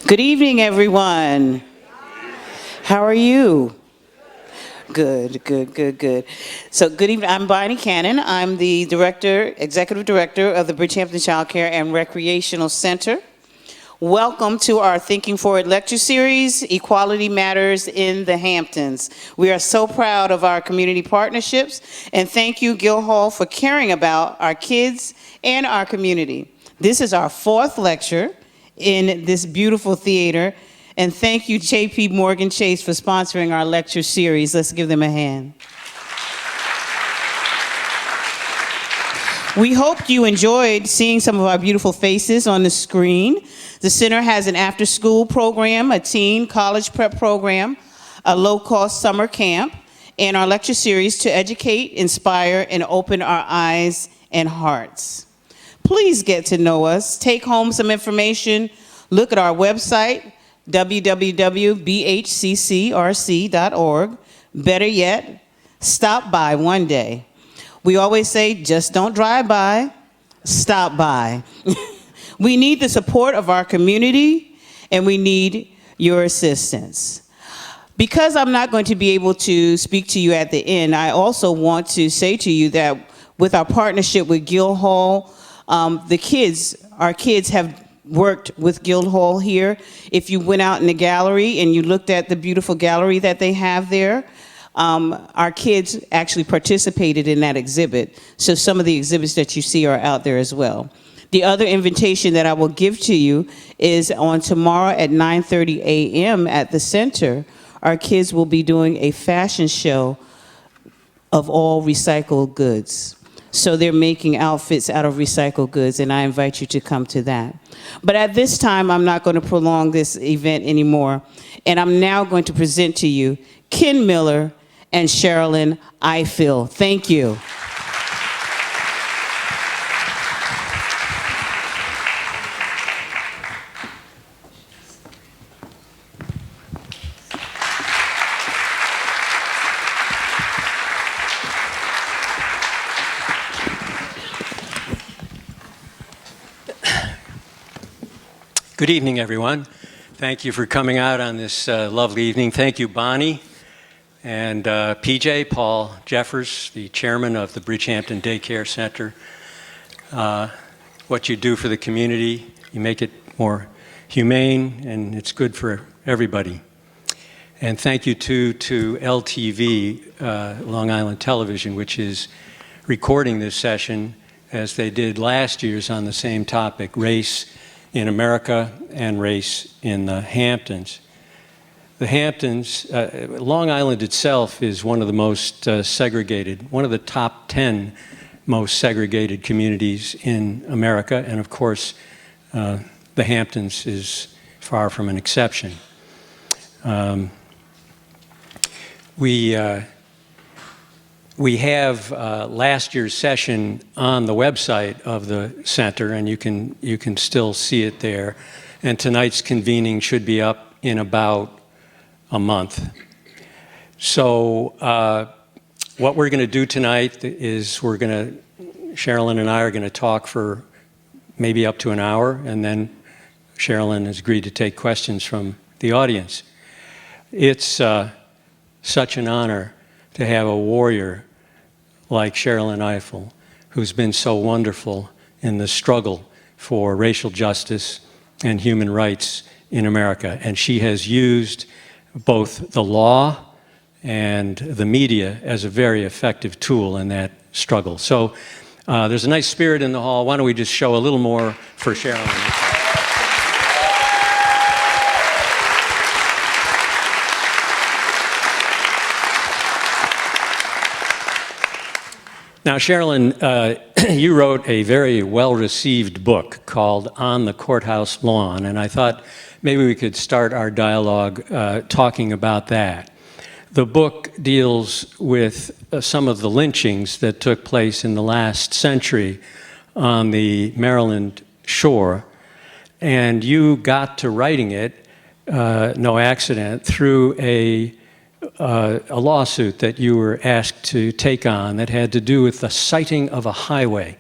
Good evening, everyone. How are you? Good, good, good, good. So good evening, I'm Bonnie Cannon. I'm the Executive Director of the Bridgehampton Child Care and Recreational Center. Welcome to our Thinking Forward lecture series, Equality Matters in the Hamptons. We are so proud of our community partnerships, and thank you, Guildhall, for caring about our kids and our community. This is our fourth lecture in this beautiful theater, and thank you, J.P. Morgan Chase, for sponsoring our lecture series. Let's give them a hand. We hope you enjoyed seeing some of our beautiful faces on the screen. The center has an after-school program, a teen college prep program, a low-cost summer camp, and our lecture series to educate, inspire, and open our eyes and hearts. Please get to know us, take home some information, look at our website, www.bhccrc.org. Better yet, stop by one day. We always say, just don't drive by, stop by. We need the support of our community, and we need your assistance. Because I'm not going to be able to speak to you at the end, I also want to say to you that with our partnership with Guildhall, our kids have worked with Guildhall here. If you went out in the gallery and you looked at the beautiful gallery that they have there, our kids actually participated in that exhibit. So some of the exhibits that you see are out there as well. The other invitation that I will give to you is on tomorrow at 9:30 a.m. at the center, our kids will be doing a fashion show of all recycled goods. So they're making outfits out of recycled goods, and I invite you to come to that. But at this time, I'm not going to prolong this event anymore, and I'm now going to present to you Ken Miller and Sherrilyn Ifill. Thank you. Good evening, everyone. Thank you for coming out on this lovely evening. Thank you, Bonnie, and PJ, Paul Jeffers, the chairman of the Bridgehampton Daycare Center. What you do for the community, you make it more humane, and it's good for everybody. And thank you to LTV, Long Island Television, which is recording this session as they did last year's on the same topic, race in America and race in the Hamptons. The Hamptons, Long Island itself is one of the most segregated, one of the top 10 most segregated communities in America, and of course, the Hamptons is far from an exception. We have last year's session on the website of the center, and you can still see it there. And tonight's convening should be up in about a month. So what we're going to do tonight is Sherrilyn and I are going to talk for maybe up to an hour, and then Sherrilyn has agreed to take questions from the audience. It's such an honor to have a warrior like Sherrilyn Ifill, who's been so wonderful in the struggle for racial justice and human rights in America. And she has used both the law and the media as a very effective tool in that struggle. So there's a nice spirit in the hall. Why don't we just show a little more for Sherrilyn? Now, Sherrilyn, you wrote a very well-received book called On the Courthouse Lawn, and I thought maybe we could start our dialogue talking about that. The book deals with some of the lynchings that took place in the last century on the Maryland shore, and you got to writing it, no accident, through a lawsuit that you were asked to take on that had to do with the siting of a highway.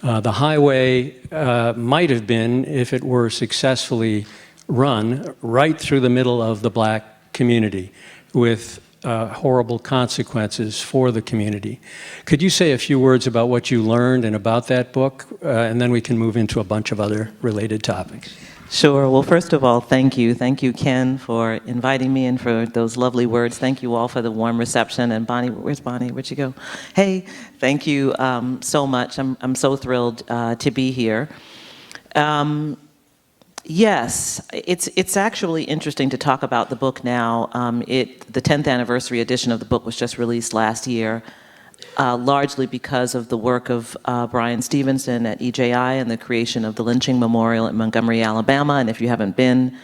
The highway might have been, if it were successfully run, right through the middle of the black community with horrible consequences for the community. Could you say a few words about what you learned and about that book, and then we can move into a bunch of other related topics? Sure. Well, first of all, thank you. Thank you, Ken, for inviting me and for those lovely words. Thank you all for the warm reception. And Bonnie, where's Bonnie? Where'd she go? Hey, thank you so much. I'm so thrilled to be here. Yes, it's actually interesting to talk about the book now. The 10th anniversary edition of the book was just released last year. Largely because of the work of Brian Stevenson at EJI and the creation of the Lynching Memorial at Montgomery, Alabama. And if you haven't been,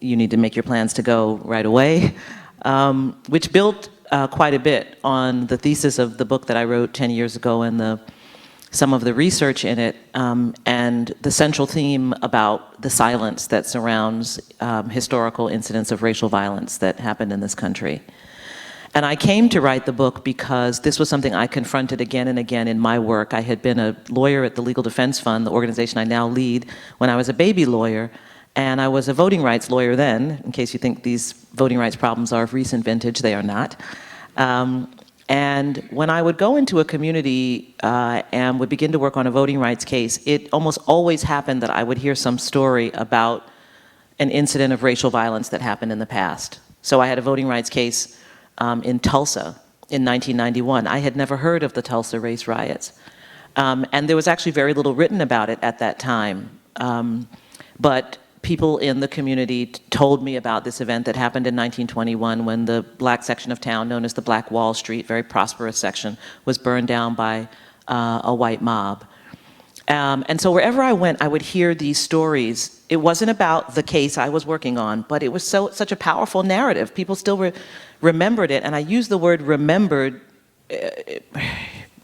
you need to make your plans to go right away, which built quite a bit on the thesis of the book that I wrote 10 years ago and some of the research in it, and the central theme about the silence that surrounds historical incidents of racial violence that happened in this country. And I came to write the book because this was something I confronted again and again in my work. I had been a lawyer at the Legal Defense Fund, the organization I now lead, when I was a baby lawyer. And I was a voting rights lawyer then, in case you think these voting rights problems are of recent vintage, they are not. And when I would go into a community and would begin to work on a voting rights case, it almost always happened that I would hear some story about an incident of racial violence that happened in the past. So I had a voting rights case in Tulsa in 1991. I had never heard of the Tulsa race riots. And there was actually very little written about it at that time. But people in the community told me about this event that happened in 1921 when the black section of town, known as the Black Wall Street, very prosperous section, was burned down by a white mob. And so wherever I went, I would hear these stories. It wasn't about the case I was working on, but it was such a powerful narrative. People still remembered it, and I use the word remembered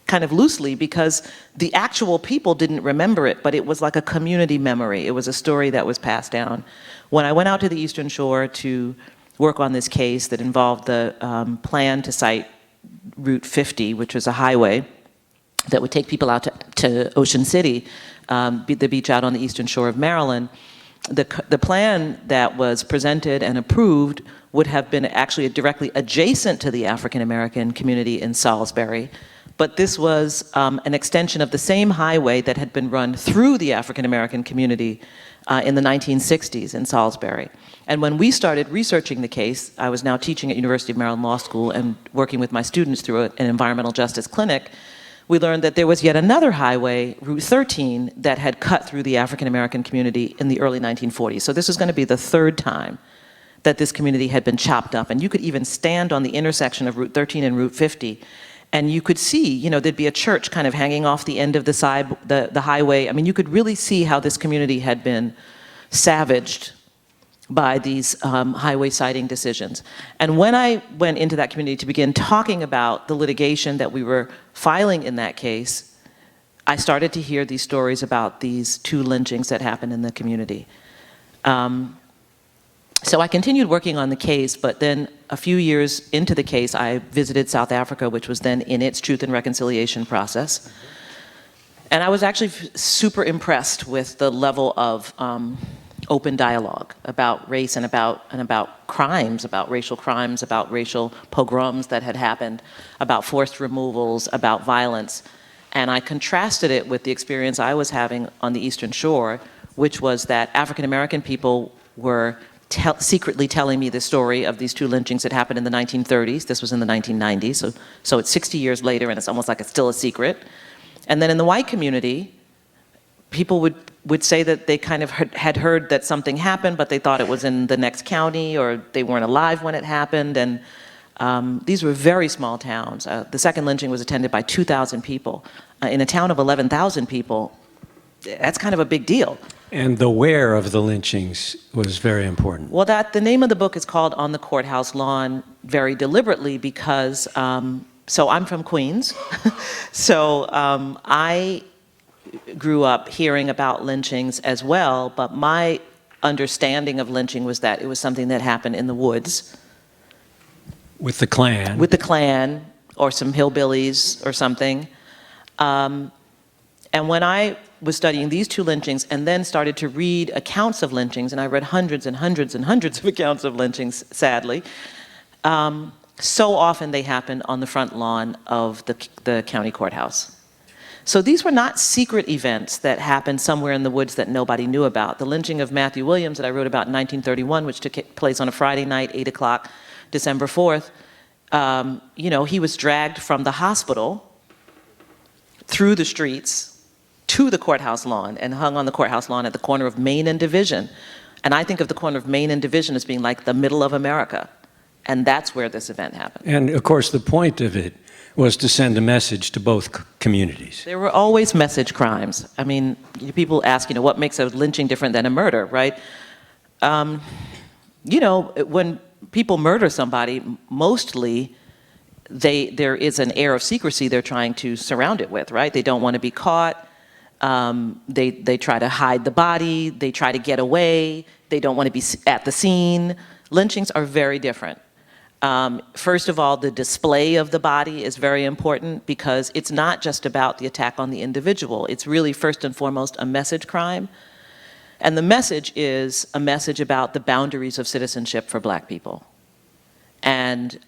kind of loosely because the actual people didn't remember it, but it was like a community memory. It was a story that was passed down. When I went out to the Eastern Shore to work on this case that involved the plan to cite Route 50, which was a highway that would take people out to Ocean City, the beach out on the Eastern Shore of Maryland, the plan that was presented and approved would have been actually directly adjacent to the African American community in Salisbury. But this was an extension of the same highway that had been run through the African American community in the 1960s in Salisbury. And when we started researching the case, I was now teaching at University of Maryland Law School and working with my students through an environmental justice clinic, we learned that there was yet another highway, Route 13, that had cut through the African American community in the early 1940s. So this was going to be the third time that this community had been chopped up. And you could even stand on the intersection of Route 13 and Route 50, and you could see, you know, there'd be a church kind of hanging off the end of the side, the highway. I mean, you could really see how this community had been savaged by these highway siting decisions. And when I went into that community to begin talking about the litigation that we were filing in that case, I started to hear these stories about these 2 lynchings that happened in the community. So I continued working on the case, but then a few years into the case, I visited South Africa, which was then in its truth and reconciliation process. And I was actually super impressed with the level of open dialogue about race and about crimes, about racial pogroms that had happened, about forced removals, about violence. And I contrasted it with the experience I was having on the Eastern Shore, which was that African American people were secretly telling me the story of these 2 lynchings that happened in the 1930s. This was in the 1990s, so it's 60 years later, and it's almost like it's still a secret. And then in the white community, people would say that they kind of had heard that something happened, but they thought it was in the next county, or they weren't alive when it happened. And these were very small towns. The second lynching was attended by 2,000 people. In a town of 11,000 people, that's kind of a big deal. And the where of the lynchings was very important. Well, the name of the book is called On the Courthouse Lawn very deliberately because, so I'm from Queens. So I grew up hearing about lynchings as well, but my understanding of lynching was that it was something that happened in the woods. With the Klan. With the Klan, or some hillbillies or something. And when I was studying these 2 lynchings and then started to read accounts of lynchings, and I read hundreds and hundreds and hundreds of accounts of lynchings, sadly, so often they happened on the front lawn of the county courthouse. So these were not secret events that happened somewhere in the woods that nobody knew about. The lynching of Matthew Williams that I wrote about in 1931, which took place on a Friday night, 8 o'clock, December 4th, you know, he was dragged from the hospital through the streets to the courthouse lawn and hung on the courthouse lawn at the corner of Main and Division. And I think of the corner of Main and Division as being like the middle of America. And that's where this event happened. And of course, the point of it was to send a message to both communities. There were always message crimes. I mean, people ask, you know, what makes a lynching different than a murder, right? You know, when people murder somebody, mostly there is an air of secrecy they're trying to surround it with, right? They don't want to be caught. They try to hide the body. They try to get away. They don't want to be at the scene. Lynchings are very different. First of all, the display of the body is very important because it's not just about the attack on the individual. It's really first and foremost a message crime. And the message is a message about the boundaries of citizenship for Black people. And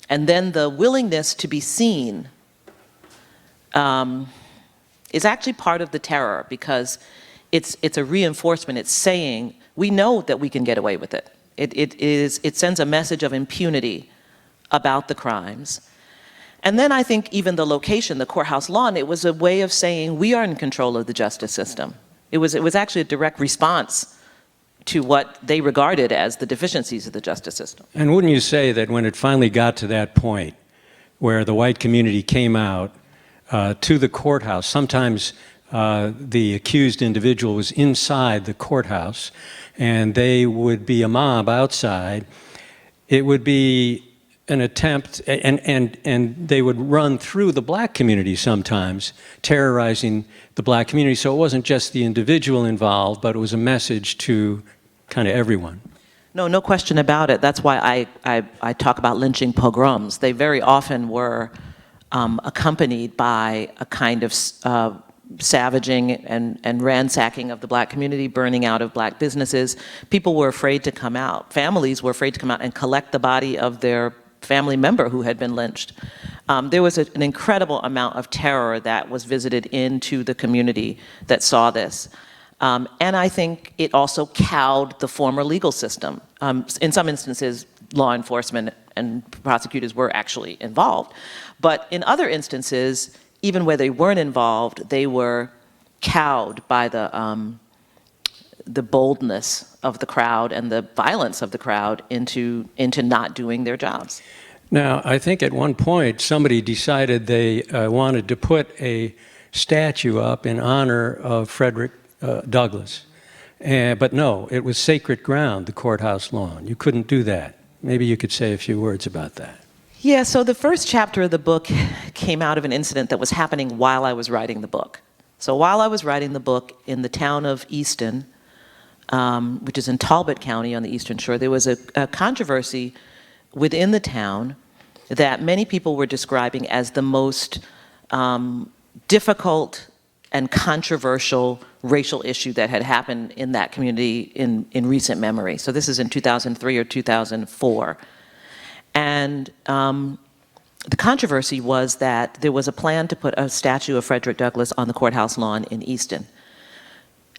And then the willingness to be seen is actually part of the terror, because it's a reinforcement. It's saying, we know that we can get away with it. It sends a message of impunity about the crimes. And then I think even the location, the courthouse lawn, it was a way of saying we are in control of the justice system. It was actually a direct response to what they regarded as the deficiencies of the justice system. And wouldn't you say that when it finally got to that point where the white community came out to the courthouse, sometimes the accused individual was inside the courthouse and they would be a mob outside, it would be an attempt, and they would run through the black community sometimes, terrorizing the black community. So it wasn't just the individual involved, but it was a message to kind of everyone. No question about it. That's why I talk about lynching pogroms. They very often were accompanied by a kind of savaging and ransacking of the black community, burning out of black businesses. People were afraid to come out. Families were afraid to come out and collect the body of their family member who had been lynched. There was an incredible amount of terror that was visited into the community that saw this. And I think it also cowed the former legal system. In some instances, law enforcement and prosecutors were actually involved. But in other instances, even where they weren't involved, they were cowed by the boldness of the crowd and the violence of the crowd into not doing their jobs. Now, I think at one point somebody decided they wanted to put a statue up in honor of Frederick Douglass. But no, it was sacred ground, the courthouse lawn. You couldn't do that. Maybe you could say a few words about that. Yeah, so the first chapter of the book came out of an incident that was happening while I was writing the book. So while I was writing the book in the town of Easton, which is in Talbot County on the Eastern Shore, there was a controversy within the town that many people were describing as the most difficult and controversial racial issue that had happened in that community in recent memory. So this is in 2003 or 2004. And the controversy was that there was a plan to put a statue of Frederick Douglass on the courthouse lawn in Easton.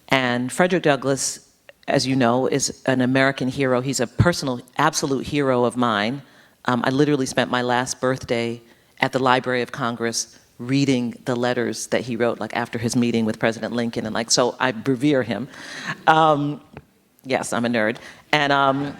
And Frederick Douglass, as you know, is an American hero. He's a personal, absolute hero of mine. I literally spent my last birthday at the Library of Congress reading the letters that he wrote, like after his meeting with President Lincoln, and so I revere him. Yes, I'm a nerd. And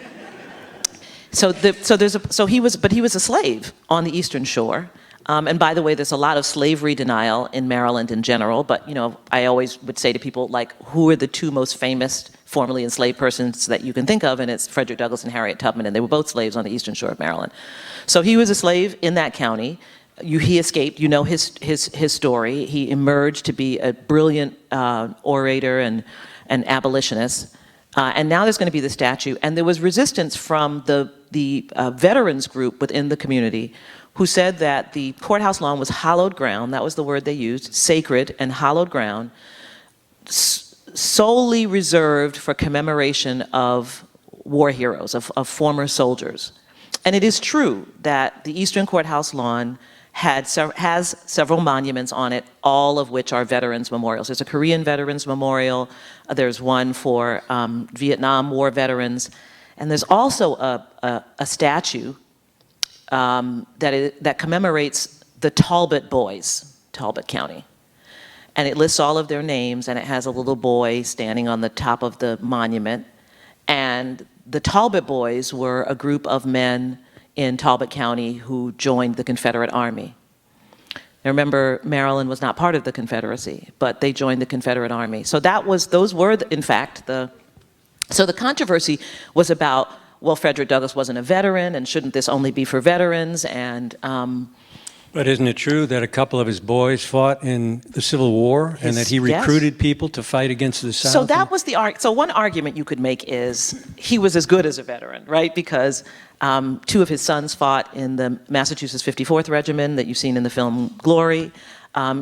he was a slave on the Eastern Shore. And by the way, there's a lot of slavery denial in Maryland in general, but I always would say to people, like, who are the two most famous formerly enslaved persons that you can think of? And it's Frederick Douglass and Harriet Tubman, and they were both slaves on the Eastern Shore of Maryland. So he was a slave in that county. He escaped, his story. He emerged to be a brilliant orator and abolitionist. And now there's going to be the statue. And there was resistance from the veterans group within the community who said that the courthouse lawn was hallowed ground, that was the word they used, sacred and hallowed ground, solely reserved for commemoration of war heroes, of former soldiers. And it is true that the Eastern Courthouse lawn has several monuments on it, all of which are veterans memorials. There's a Korean Veterans Memorial, there's one for Vietnam War veterans, and there's also a statue that commemorates the Talbot boys, Talbot County. And it lists all of their names, and it has a little boy standing on the top of the monument. And the Talbot boys were a group of men in Talbot County who joined the Confederate Army. Now remember, Maryland was not part of the Confederacy, but they joined the Confederate Army. So those were, in fact, so the controversy was about, well, Frederick Douglass wasn't a veteran, and shouldn't this only be for veterans? And but isn't it true that a couple of his boys fought in the Civil War, and that he recruited people to fight against the South? So that was so one argument you could make is he was as good as a veteran, right? Because two of his sons fought in the Massachusetts 54th Regiment that you've seen in the film Glory.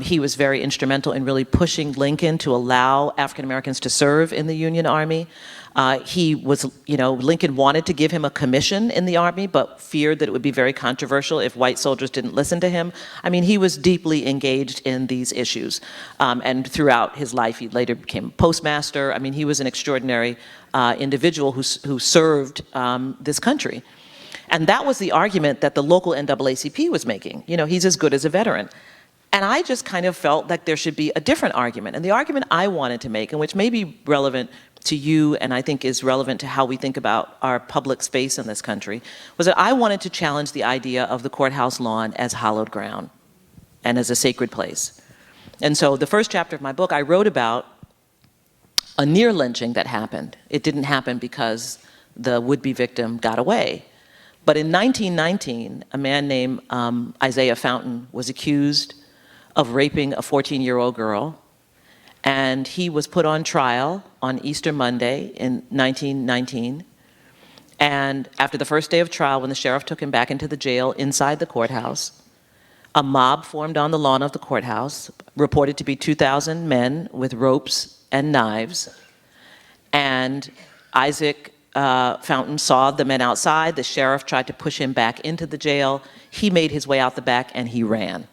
He was very instrumental in really pushing Lincoln to allow African Americans to serve in the Union Army. Lincoln wanted to give him a commission in the Army, but feared that it would be very controversial if white soldiers didn't listen to him. I mean, he was deeply engaged in these issues. And throughout his life, he later became a postmaster. I mean, he was an extraordinary individual who served this country. And that was the argument that the local NAACP was making. You know, he's as good as a veteran. And I just kind of felt like there should be a different argument. And the argument I wanted to make, and which may be relevant to you and I think is relevant to how we think about our public space in this country, was that I wanted to challenge the idea of the courthouse lawn as hallowed ground and as a sacred place. And so the first chapter of my book, I wrote about a near lynching that happened. It didn't happen because the would-be victim got away. But in 1919, a man named Isaiah Fountain was accused of raping a 14-year-old girl, and he was put on trial on Easter Monday in 1919. And after the first day of trial, when the sheriff took him back into the jail inside the courthouse, a mob formed on the lawn of the courthouse, reported to be 2,000 men with ropes and knives. And Isaac Fountain saw the men outside. The sheriff tried to push him back into the jail. He made his way out the back and he ran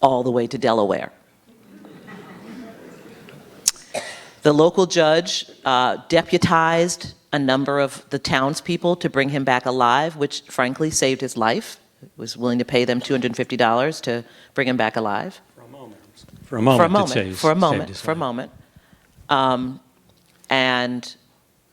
all the way to Delaware. The local judge deputized a number of the townspeople to bring him back alive, which frankly saved his life. Was willing to pay them $250 to bring him back alive. For a moment. And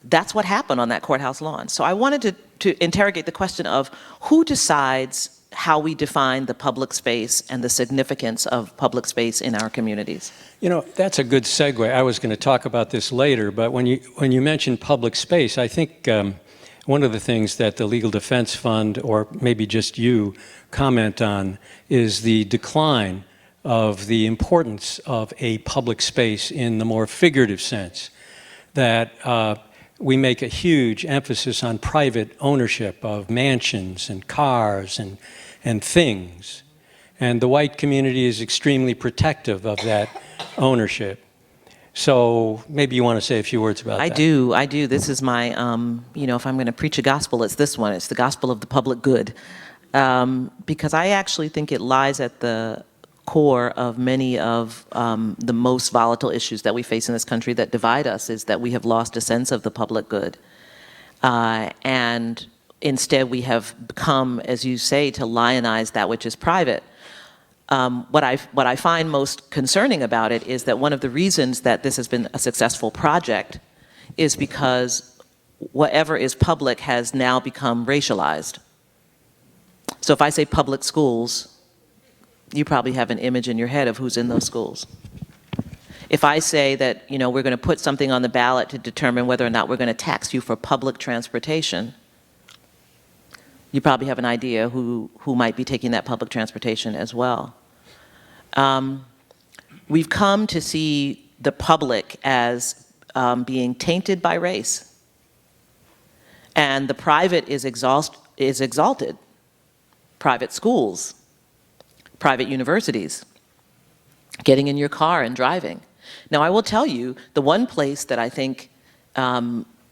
that's what happened on that courthouse lawn. So I wanted to interrogate the question of who decides how we define the public space and the significance of public space in our communities. You know, that's a good segue. I was going to talk about this later, but when you mentioned public space, I think one of the things that the Legal Defense Fund, or maybe just you, comment on is the decline of the importance of a public space in the more figurative sense, that we make a huge emphasis on private ownership of mansions and cars and things. And the white community is extremely protective of that ownership. So maybe you want to say a few words about that. I do. This is my, if I'm going to preach a gospel, it's this one. It's the gospel of the public good. Because I actually think it lies at the core of many of the most volatile issues that we face in this country that divide us, is that we have lost a sense of the public good. And instead we have come, as you say, to lionize that which is private. What I find most concerning about it is that one of the reasons that this has been a successful project is because whatever is public has now become racialized. So if I say public schools, you probably have an image in your head of who's in those schools. If I say that, we're going to put something on the ballot to determine whether or not we're going to tax you for public transportation, you probably have an idea who might be taking that public transportation as well. We've come to see the public as being tainted by race. And the private is exalted. Private schools, private universities, getting in your car and driving. Now, I will tell you, the one place that I think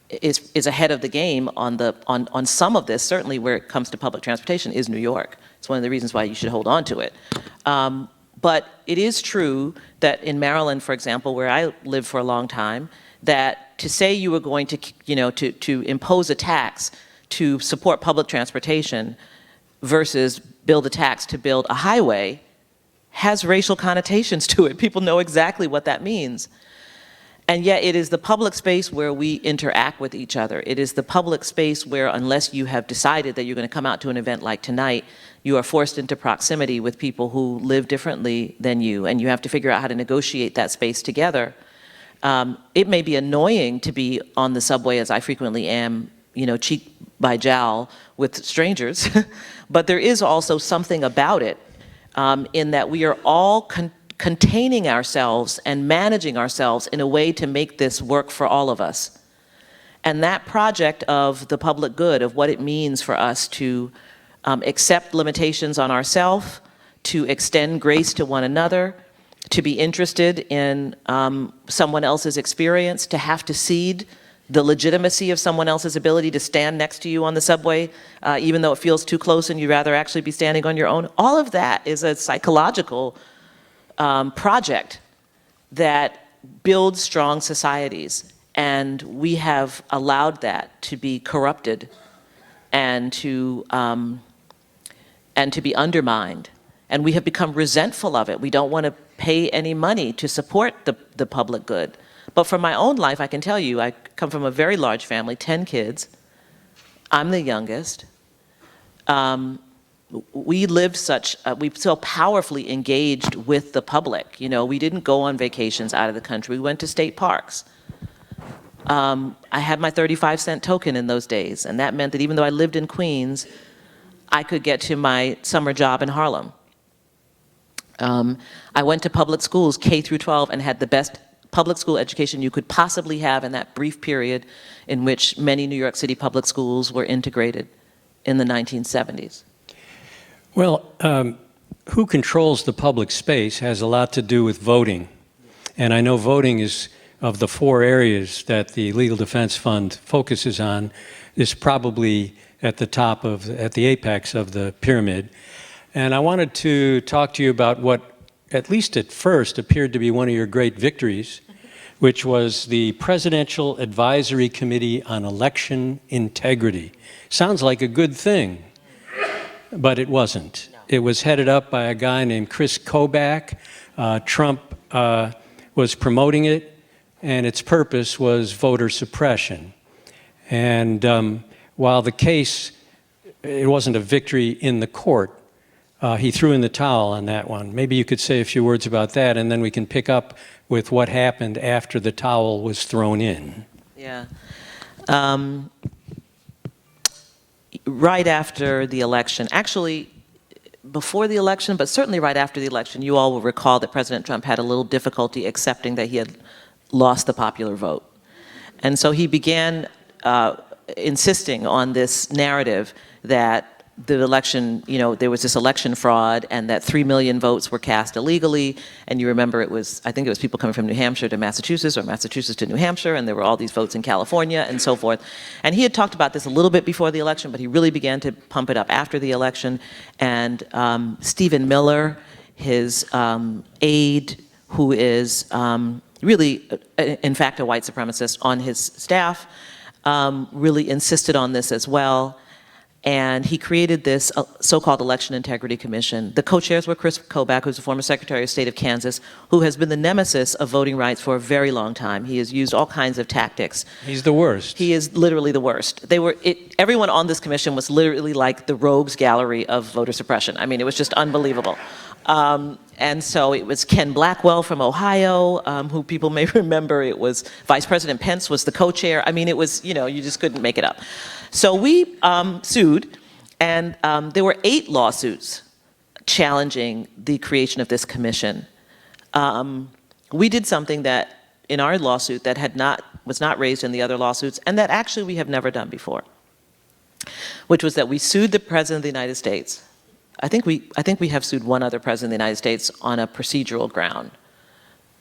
is ahead of the game on some of this, certainly where it comes to public transportation, is New York. It's one of the reasons why you should hold on to it. But it is true that in Maryland, for example, where I lived for a long time, that to say you were going to, to impose a tax to support public transportation versus build a tax to build a highway has racial connotations to it. People know exactly what that means. And yet it is the public space where we interact with each other. It is the public space where, unless you have decided that you're going to come out to an event like tonight, you are forced into proximity with people who live differently than you, and you have to figure out how to negotiate that space together. It may be annoying to be on the subway, as I frequently am, cheek by jowl with strangers, but there is also something about it in that we are all containing ourselves and managing ourselves in a way to make this work for all of us. And that project of the public good, of what it means for us to accept limitations on ourselves, to extend grace to one another, to be interested in someone else's experience, to have to cede the legitimacy of someone else's ability to stand next to you on the subway, even though it feels too close and you'd rather actually be standing on your own. All of that is a psychological project that builds strong societies. And we have allowed that to be corrupted and to be undermined. And we have become resentful of it. We don't want to pay any money to support the public good. But from my own life, I can tell you, I come from a very large family, 10 kids. I'm the youngest. We lived we so powerfully engaged with the public. You know, we didn't go on vacations out of the country. We went to state parks. I had my 35-cent token in those days, and that meant that even though I lived in Queens, I could get to my summer job in Harlem. I went to public schools, K through 12, and had the best public school education you could possibly have in that brief period in which many New York City public schools were integrated in the 1970s. Well, who controls the public space has a lot to do with voting. And I know voting is, of the 4 areas that the Legal Defense Fund focuses on, is probably at the apex of the pyramid. And I wanted to talk to you about what, at least at first, appeared to be one of your great victories, which was the Presidential Advisory Committee on Election Integrity. Sounds like a good thing, but it wasn't. It was headed up by a guy named Chris Kobach. Trump was promoting it, and its purpose was voter suppression. And while the case, it wasn't a victory in the court, he threw in the towel on that one. Maybe you could say a few words about that, and then we can pick up with what happened after the towel was thrown in. Yeah. Right after the election, actually before the election, but certainly right after the election, you all will recall that President Trump had a little difficulty accepting that he had lost the popular vote. And so he began insisting on this narrative that the election, you know, there was this election fraud and that 3 million votes were cast illegally. And you remember I think it was people coming from New Hampshire to Massachusetts or Massachusetts to New Hampshire, and there were all these votes in California and so forth. And he had talked about this a little bit before the election, but he really began to pump it up after the election. And Stephen Miller, his aide, who is really, in fact, a white supremacist on his staff, really insisted on this as well. And he created this so-called Election Integrity Commission. The co-chairs were Chris Kobach, who's the former Secretary of State of Kansas, who has been the nemesis of voting rights for a very long time. He has used all kinds of tactics. He's the worst. He is literally the worst. Everyone on this commission was literally like the rogues gallery of voter suppression. I mean, it was just unbelievable. And so it was Ken Blackwell from Ohio, who people may remember. It was Vice President Pence was the co-chair. I mean, it was, you know, you just couldn't make it up. So we sued, and there were 8 lawsuits challenging the creation of this commission. We did something that, in our lawsuit, that was not raised in the other lawsuits, and that actually we have never done before, which was that we sued the President of the United States. I think we have sued one other President of the United States on a procedural ground.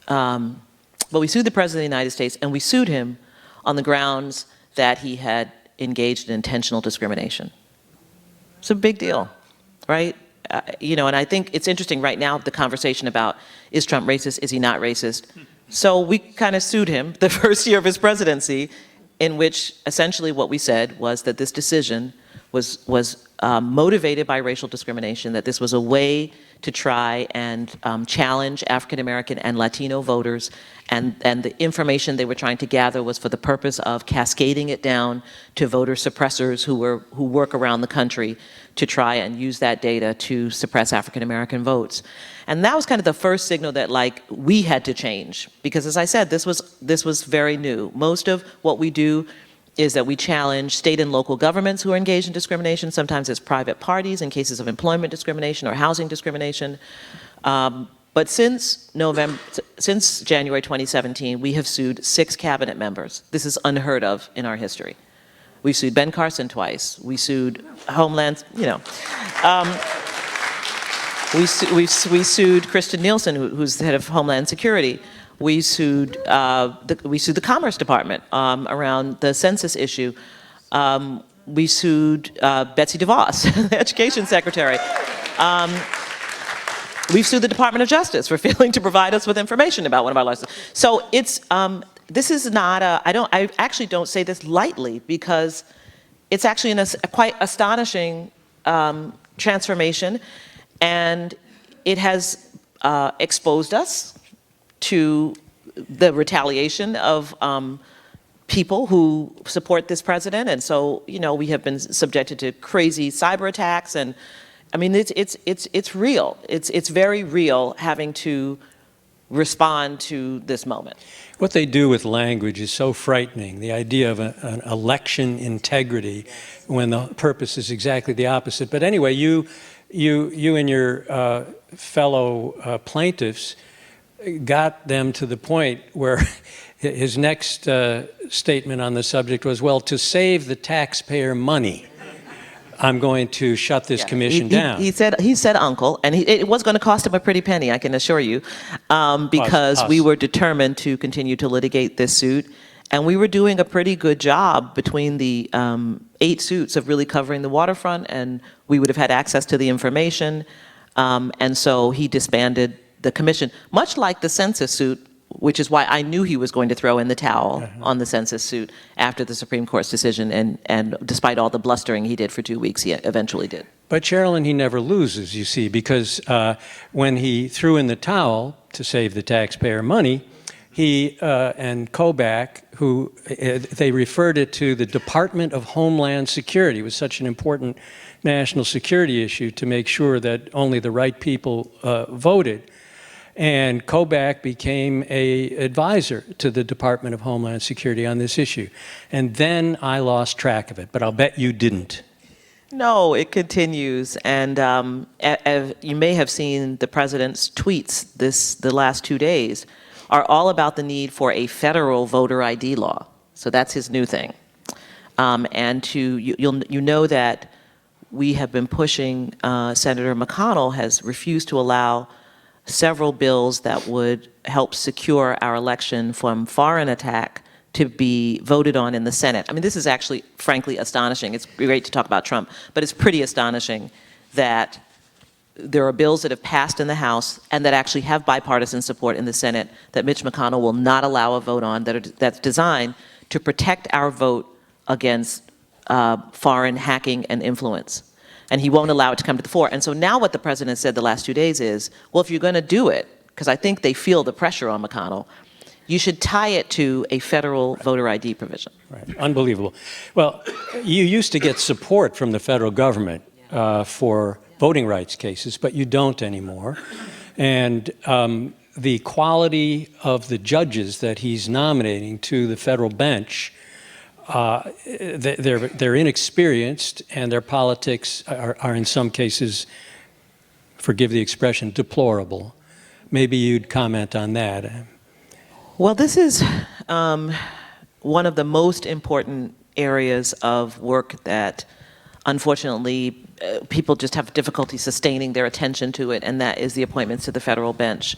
But we sued the President of the United States, and we sued him on the grounds that he had engaged in intentional discrimination. It's a big deal, right? You know, and I think it's interesting right now, the conversation about, is Trump racist, is he not racist? So we kind of sued him the first year of his presidency, in which essentially what we said was that this decision was motivated by racial discrimination, that this was a way to try and challenge African American and Latino voters, and the information they were trying to gather was for the purpose of cascading it down to voter suppressors who work around the country to try and use that data to suppress African American votes. And that was kind of the first signal that, like, we had to change, because as I said, this was very new. Most of what we do is that we challenge state and local governments who are engaged in discrimination. Sometimes it's private parties in cases of employment discrimination or housing discrimination. But since January 2017, we have sued 6 cabinet members. This is unheard of in our history. We sued Ben Carson twice. We sued Homeland, you know. We sued Kristen Nielsen, who's the head of Homeland Security. We sued the Commerce Department around the census issue. We sued Betsy DeVos, the Education Secretary. We've sued the Department of Justice for failing to provide us with information about one of our licenses. So it's this is not I actually don't say this lightly, because it's actually a quite astonishing transformation, and it has exposed us to the retaliation of people who support this president. And so, you know, we have been subjected to crazy cyber attacks, and I mean, it's real. It's very real having to respond to this moment. What they do with language is so frightening. The idea of an election integrity when the purpose is exactly the opposite. But anyway, you and your fellow plaintiffs got them to the point where his next statement on the subject was, well, to save the taxpayer money, I'm going to shut this commission down. He said uncle, and it was going to cost him a pretty penny, I can assure you, because we were determined to continue to litigate this suit. And we were doing a pretty good job between the 8 suits of really covering the waterfront, and we would have had access to the information. And so he disbanded the commission, much like the census suit, which is why I knew he was going to throw in the towel on the census suit after the Supreme Court's decision. And despite all the blustering he did for 2 weeks, he eventually did. But Sherrilyn, he never loses, you see, because when he threw in the towel to save the taxpayer money, he and Kobach, who they referred it to the Department of Homeland Security. It was such an important national security issue to make sure that only the right people voted. And Kobach became an advisor to the Department of Homeland Security on this issue. And then I lost track of it, but I'll bet you didn't. No, it continues. And you may have seen the president's tweets the last 2 days are all about the need for a federal voter ID law. So that's his new thing. And you know that we have been pushing, Senator McConnell has refused to allow several bills that would help secure our election from foreign attack to be voted on in the Senate. I mean, this is actually, frankly, astonishing. It's great to talk about Trump, but it's pretty astonishing that there are bills that have passed in the House and that actually have bipartisan support in the Senate that Mitch McConnell will not allow a vote on that's designed to protect our vote against foreign hacking and influence. And he won't allow it to come to the fore. And so now what the president said the last 2 days is, well, if you're going to do it, because I think they feel the pressure on McConnell, you should tie it to a federal voter ID provision. Right. Unbelievable. Well, you used to get support from the federal government for voting rights cases, but you don't anymore. And the quality of the judges that he's nominating to the federal bench, they're inexperienced, and their politics are in some cases, forgive the expression, deplorable. Maybe you'd comment on that. Well, this is one of the most important areas of work that, unfortunately, people just have difficulty sustaining their attention to it, and that is the appointments to the federal bench.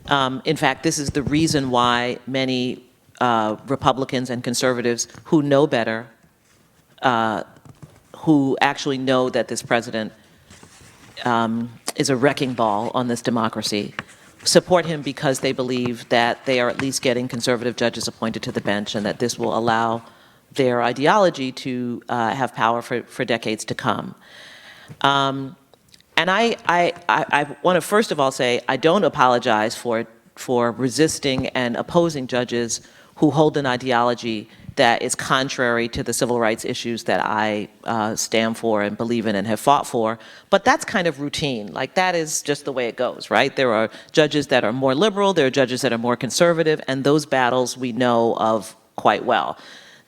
In fact, this is the reason why many Republicans and conservatives who know better, who actually know that this president is a wrecking ball on this democracy, support him because they believe that they are at least getting conservative judges appointed to the bench, and that this will allow their ideology to have power for decades to come. And I want to first of all say I don't apologize for resisting and opposing judges who hold an ideology that is contrary to the civil rights issues that I stand for and believe in and have fought for. But that's kind of routine. Like, that is just the way it goes, right? There are judges that are more liberal, there are judges that are more conservative, and those battles we know of quite well.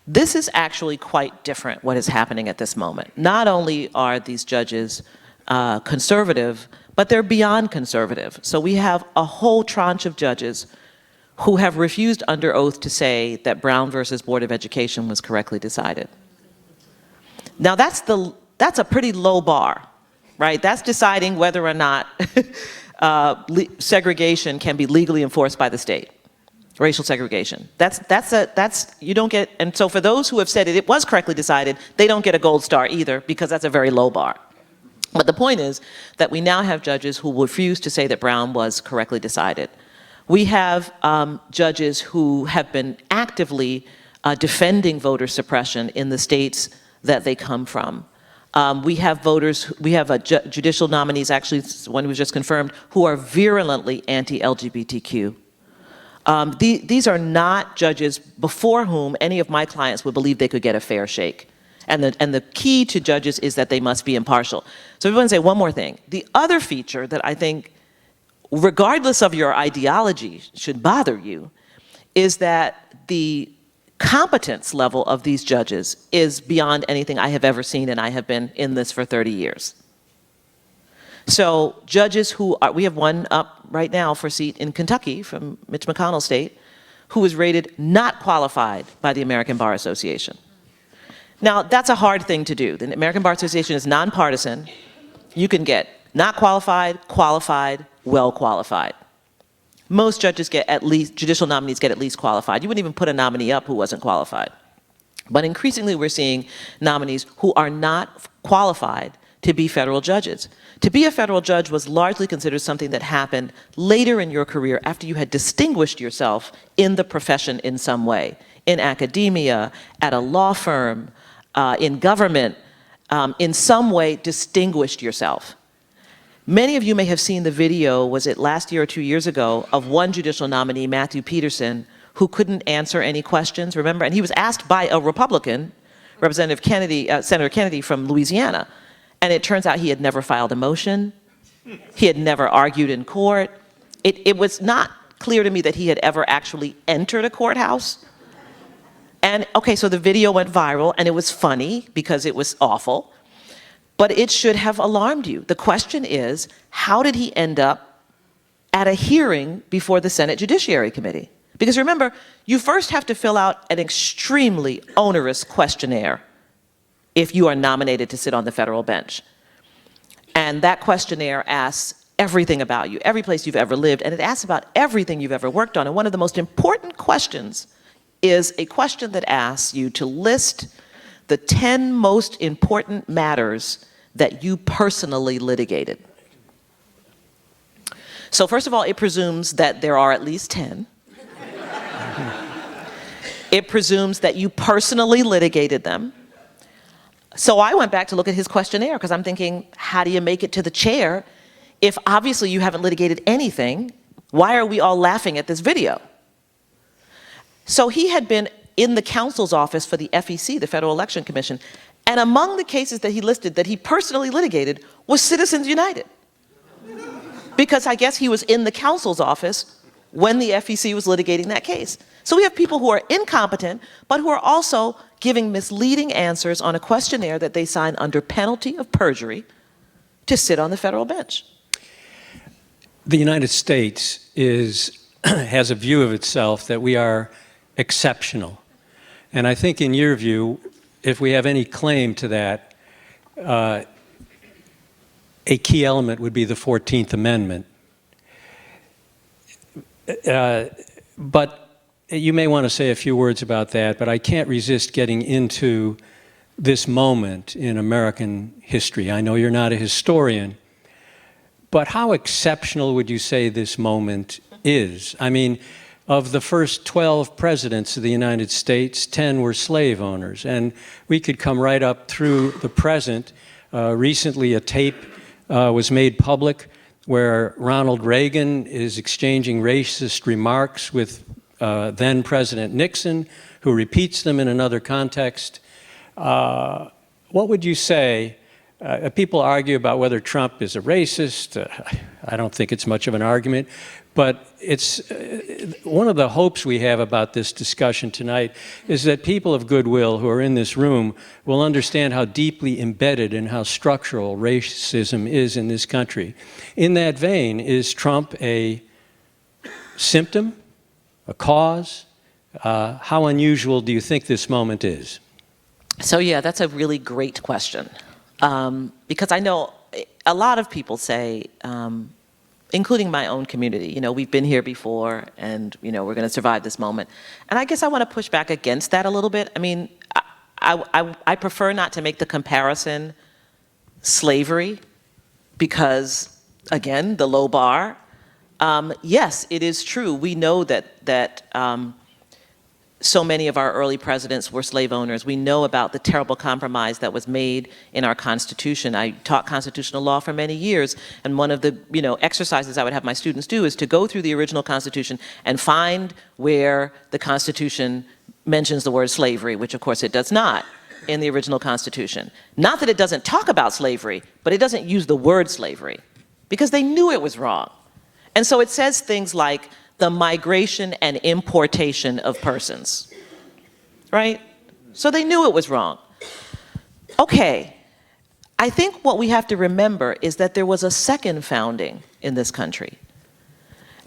This is actually quite different, what is happening at this moment. Not only are these judges conservative, but they're beyond conservative. So we have a whole tranche of judges who have refused under oath to say that Brown versus Board of Education was correctly decided. Now that's a pretty low bar right? That's deciding whether or not segregation can be legally enforced by the state. Racial segregation. You don't get, and so for those who have said it was correctly decided, they don't get a gold star either, because that's a very low bar. But the point is that we now have judges who refuse to say that Brown was correctly decided. We have judges who have been actively defending voter suppression in the states that they come from. We have judicial nominees, actually one was just confirmed, who are virulently anti-LGBTQ. These are not judges before whom any of my clients would believe they could get a fair shake. And the key to judges is that they must be impartial. So I want to say one more thing. The other feature that I think, regardless of your ideology, should bother you, is that the competence level of these judges is beyond anything I have ever seen, and I have been in this for 30 years. So judges who are, we have one up right now for a seat in Kentucky from Mitch McConnell's state, who was rated not qualified by the American Bar Association. Now, that's a hard thing to do. The American Bar Association is nonpartisan. You can get not qualified, qualified, well qualified. Most judges get at least, judicial nominees get at least qualified. You wouldn't even put a nominee up who wasn't qualified. But increasingly, we're seeing nominees who are not qualified to be federal judges. To be a federal judge was largely considered something that happened later in your career after you had distinguished yourself in the profession in some way, in academia, at a law firm, in government, in some way distinguished yourself. Many of you may have seen the video, was it last year or 2 years ago, of one judicial nominee, Matthew Peterson, who couldn't answer any questions, remember? And he was asked by a Republican, Representative Kennedy, Senator Kennedy from Louisiana. And it turns out he had never filed a motion. He had never argued in court. It was not clear to me that he had ever actually entered a courthouse. And okay, so the video went viral, and it was funny because it was awful, but it should have alarmed you. The question is, how did he end up at a hearing before the Senate Judiciary Committee? Because remember, you first have to fill out an extremely onerous questionnaire if you are nominated to sit on the federal bench. And that questionnaire asks everything about you, every place you've ever lived, and it asks about everything you've ever worked on. And one of the most important questions is a question that asks you to list the 10 most important matters that you personally litigated. So first of all, it presumes that there are at least 10. It presumes that you personally litigated them. So I went back to look at his questionnaire because I'm thinking, how do you make it to the chair if obviously you haven't litigated anything? Why are we all laughing at this video? So he had been in the counsel's office for the FEC, the Federal Election Commission, and among the cases that he listed that he personally litigated was Citizens United. Because I guess he was in the counsel's office when the FEC was litigating that case. So we have people who are incompetent, but who are also giving misleading answers on a questionnaire that they sign under penalty of perjury to sit on the federal bench. The United States has a view of itself that we are exceptional. And I think in your view, if we have any claim to that, a key element would be the 14th Amendment. But you may want to say a few words about that, but I can't resist getting into this moment in American history. I know you're not a historian, but how exceptional would you say this moment is? I mean, of the first 12 presidents of the United States, 10 were slave owners, and we could come right up through the present. Recently, a tape was made public where Ronald Reagan is exchanging racist remarks with then President Nixon, who repeats them in another context. What would you say? People argue about whether Trump is a racist. I don't think it's much of an argument, but it's one of the hopes we have about this discussion tonight is that people of goodwill who are in this room will understand how deeply embedded and how structural racism is in this country. In that vein, is Trump a symptom, a cause? How unusual do you think this moment is? So yeah, that's a really great question. Because I know a lot of people say, including my own community, you know, we've been here before and, you know, we're going to survive this moment. And I guess I want to push back against that a little bit. I mean, I prefer not to make the comparison slavery because, again, the low bar. Yes, it is true. We know that so many of our early presidents were slave owners. We know about the terrible compromise that was made in our Constitution. I taught constitutional law for many years, and one of the exercises I would have my students do is to go through the original Constitution and find where the Constitution mentions the word slavery, which of course it does not in the original Constitution. Not that it doesn't talk about slavery, but it doesn't use the word slavery because they knew it was wrong. And so it says things like the migration and importation of persons, right? So they knew it was wrong. Okay, I think what we have to remember is that there was a second founding in this country.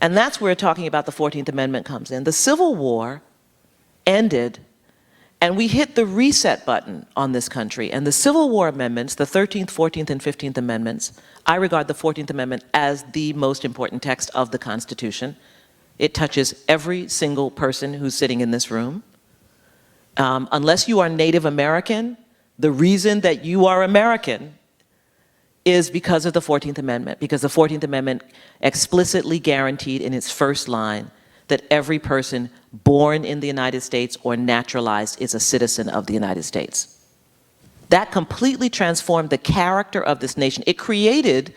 And that's where talking about the 14th Amendment comes in. The Civil War ended, and we hit the reset button on this country. And the Civil War amendments, the 13th, 14th, and 15th Amendments, I regard the 14th Amendment as the most important text of the Constitution. It touches every single person who's sitting in this room. Unless you are Native American, the reason that you are American is because of the 14th Amendment, because the 14th Amendment explicitly guaranteed in its first line that every person born in the United States or naturalized is a citizen of the United States. That completely transformed the character of this nation. It created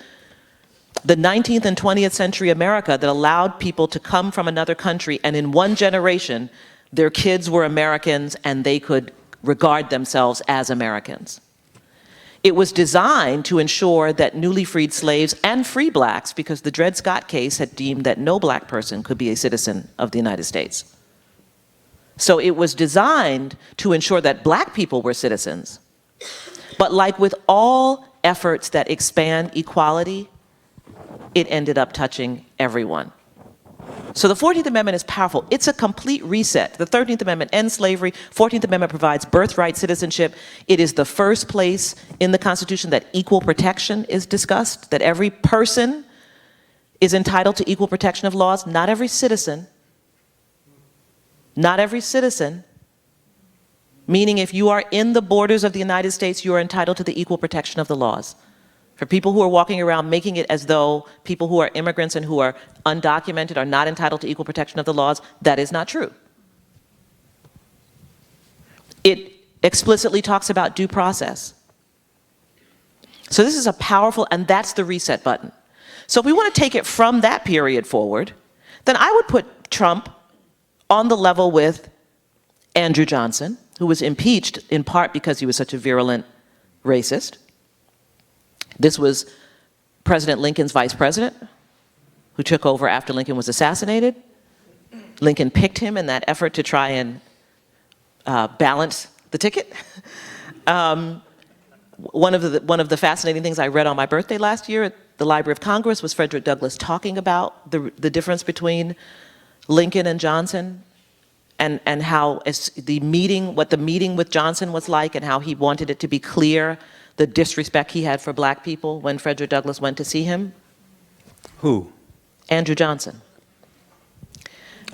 the 19th and 20th century America that allowed people to come from another country, and in one generation, their kids were Americans and they could regard themselves as Americans. It was designed to ensure that newly freed slaves and free blacks, because the Dred Scott case had deemed that no black person could be a citizen of the United States. So it was designed to ensure that black people were citizens. But like with all efforts that expand equality, it ended up touching everyone. So the 14th Amendment is powerful. It's a complete reset. The 13th Amendment ends slavery. 14th Amendment provides birthright citizenship. It is the first place in the Constitution that equal protection is discussed, that every person is entitled to equal protection of laws. Not every citizen. Not every citizen. Meaning if you are in the borders of the United States, you are entitled to the equal protection of the laws. For people who are walking around making it as though people who are immigrants and who are undocumented are not entitled to equal protection of the laws, that is not true. It explicitly talks about due process. So this is a powerful, and that's the reset button. So if we want to take it from that period forward, then I would put Trump on the level with Andrew Johnson, who was impeached in part because he was such a virulent racist. This was President Lincoln's vice president, who took over after Lincoln was assassinated. Lincoln picked him in that effort to try and balance the ticket. One of the fascinating things I read on my birthday last year at the Library of Congress was Frederick Douglass talking about the difference between Lincoln and Johnson, and how what the meeting with Johnson was like, and how he wanted it to be clear the disrespect he had for black people when Frederick Douglass went to see him. Who? Andrew Johnson.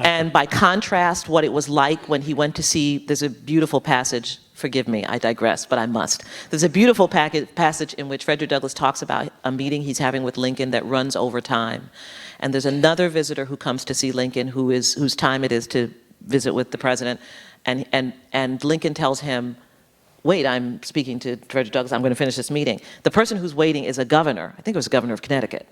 And by contrast, what it was like when he went to see, there's a beautiful passage, forgive me, I digress, but I must. There's a beautiful passage in which Frederick Douglass talks about a meeting he's having with Lincoln that runs over time. And there's another visitor who comes to see Lincoln whose time it is to visit with the president. And Lincoln tells him, wait, I'm speaking to Frederick Douglass, I'm going to finish this meeting. The person who's waiting is a governor, I think it was a governor of Connecticut.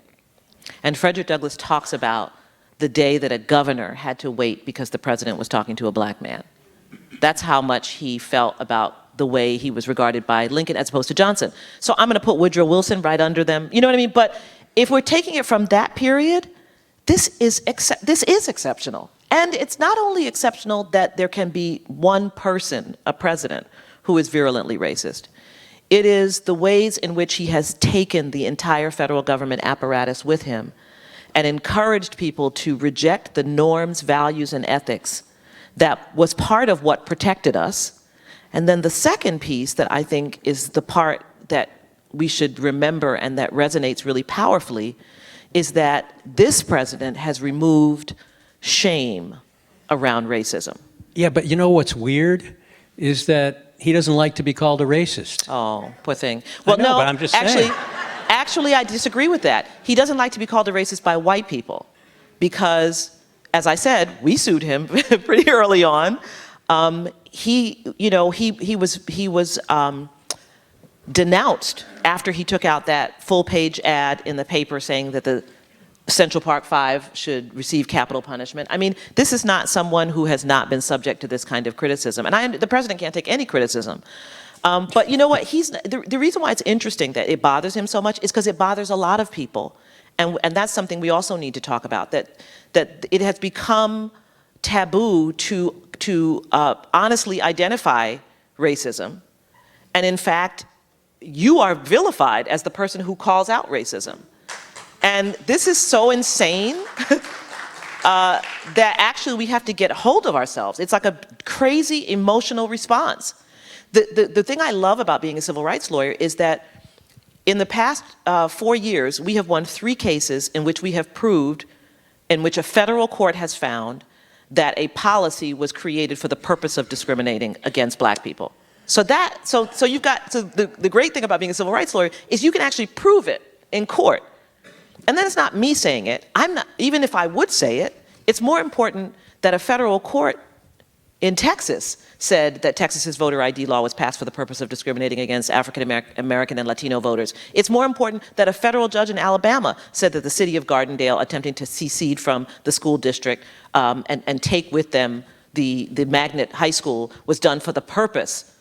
And Frederick Douglass talks about the day that a governor had to wait because the president was talking to a black man. That's how much he felt about the way he was regarded by Lincoln as opposed to Johnson. So I'm going to put Woodrow Wilson right under them, you know what I mean? But if we're taking it from that period, this is exceptional. And it's not only exceptional that there can be one person, a president, who is virulently racist. It is the ways in which he has taken the entire federal government apparatus with him and encouraged people to reject the norms, values, and ethics that was part of what protected us. And then the second piece that I think is the part that we should remember and that resonates really powerfully is that this president has removed shame around racism. Yeah, but you know what's weird is that he doesn't like to be called a racist. Oh, poor thing. Well, know, no, but I'm just actually, saying. actually, I disagree with that. He doesn't like to be called a racist by white people because, as I said, we sued him pretty early on. He was denounced after he took out that full-page ad in the paper saying that the Central Park Five should receive capital punishment. I mean, this is not someone who has not been subject to this kind of criticism. And the president can't take any criticism. But you know what? The reason why it's interesting that it bothers him so much is because it bothers a lot of people. And that's something we also need to talk about, that it has become taboo to honestly identify racism. And in fact, you are vilified as the person who calls out racism. And this is so insane that actually we have to get hold of ourselves. It's like a crazy emotional response. The thing I love about being a civil rights lawyer is that in the past 4 years, we have won 3 cases in which we have proved, in which a federal court has found that a policy was created for the purpose of discriminating against black people. So the great thing about being a civil rights lawyer is you can actually prove it in court. And then it's not me saying it. Even if I would say it, it's more important that a federal court in Texas said that Texas's voter ID law was passed for the purpose of discriminating against African American and Latino voters. It's more important that a federal judge in Alabama said that the city of Gardendale attempting to secede from the school district and take with them the magnet high school was done for the purpose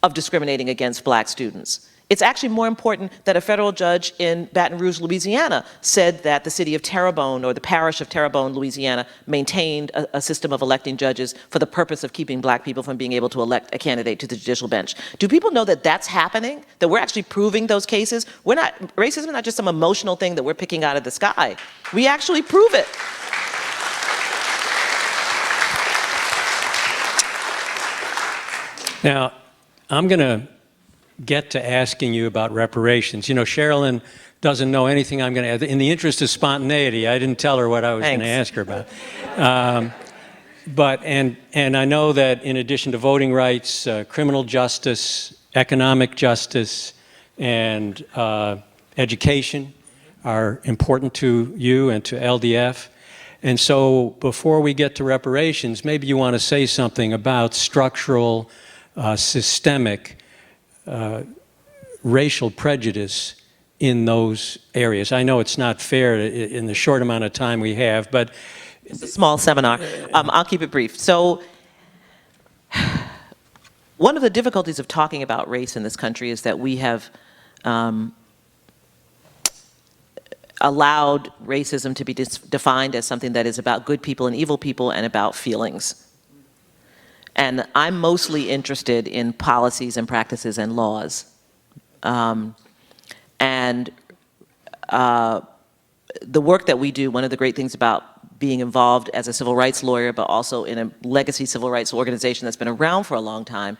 of discriminating against black students. It's actually more important that a federal judge in Baton Rouge, Louisiana, said that the city of Terrebonne or the parish of Terrebonne, Louisiana, maintained a system of electing judges for the purpose of keeping black people from being able to elect a candidate to the judicial bench. Do people know that that's happening? That we're actually proving those cases? Racism is not just some emotional thing that we're picking out of the sky. We actually prove it. Now, I'm going to get to asking you about reparations. You know, Sherrilyn doesn't know anything I'm going to add. In the interest of spontaneity, I didn't tell her what I was going to ask her about. And I know that in addition to voting rights, criminal justice, economic justice, and education are important to you and to LDF. And so before we get to reparations, maybe you want to say something about structural, systemic racial prejudice in those areas. I know it's not fair in the short amount of time we have, but it's a small seminar. I'll keep it brief. So one of the difficulties of talking about race in this country is that we have allowed racism to be defined as something that is about good people and evil people and about feelings. And I'm mostly interested in policies and practices and laws. The work that we do, one of the great things about being involved as a civil rights lawyer, but also in a legacy civil rights organization that's been around for a long time,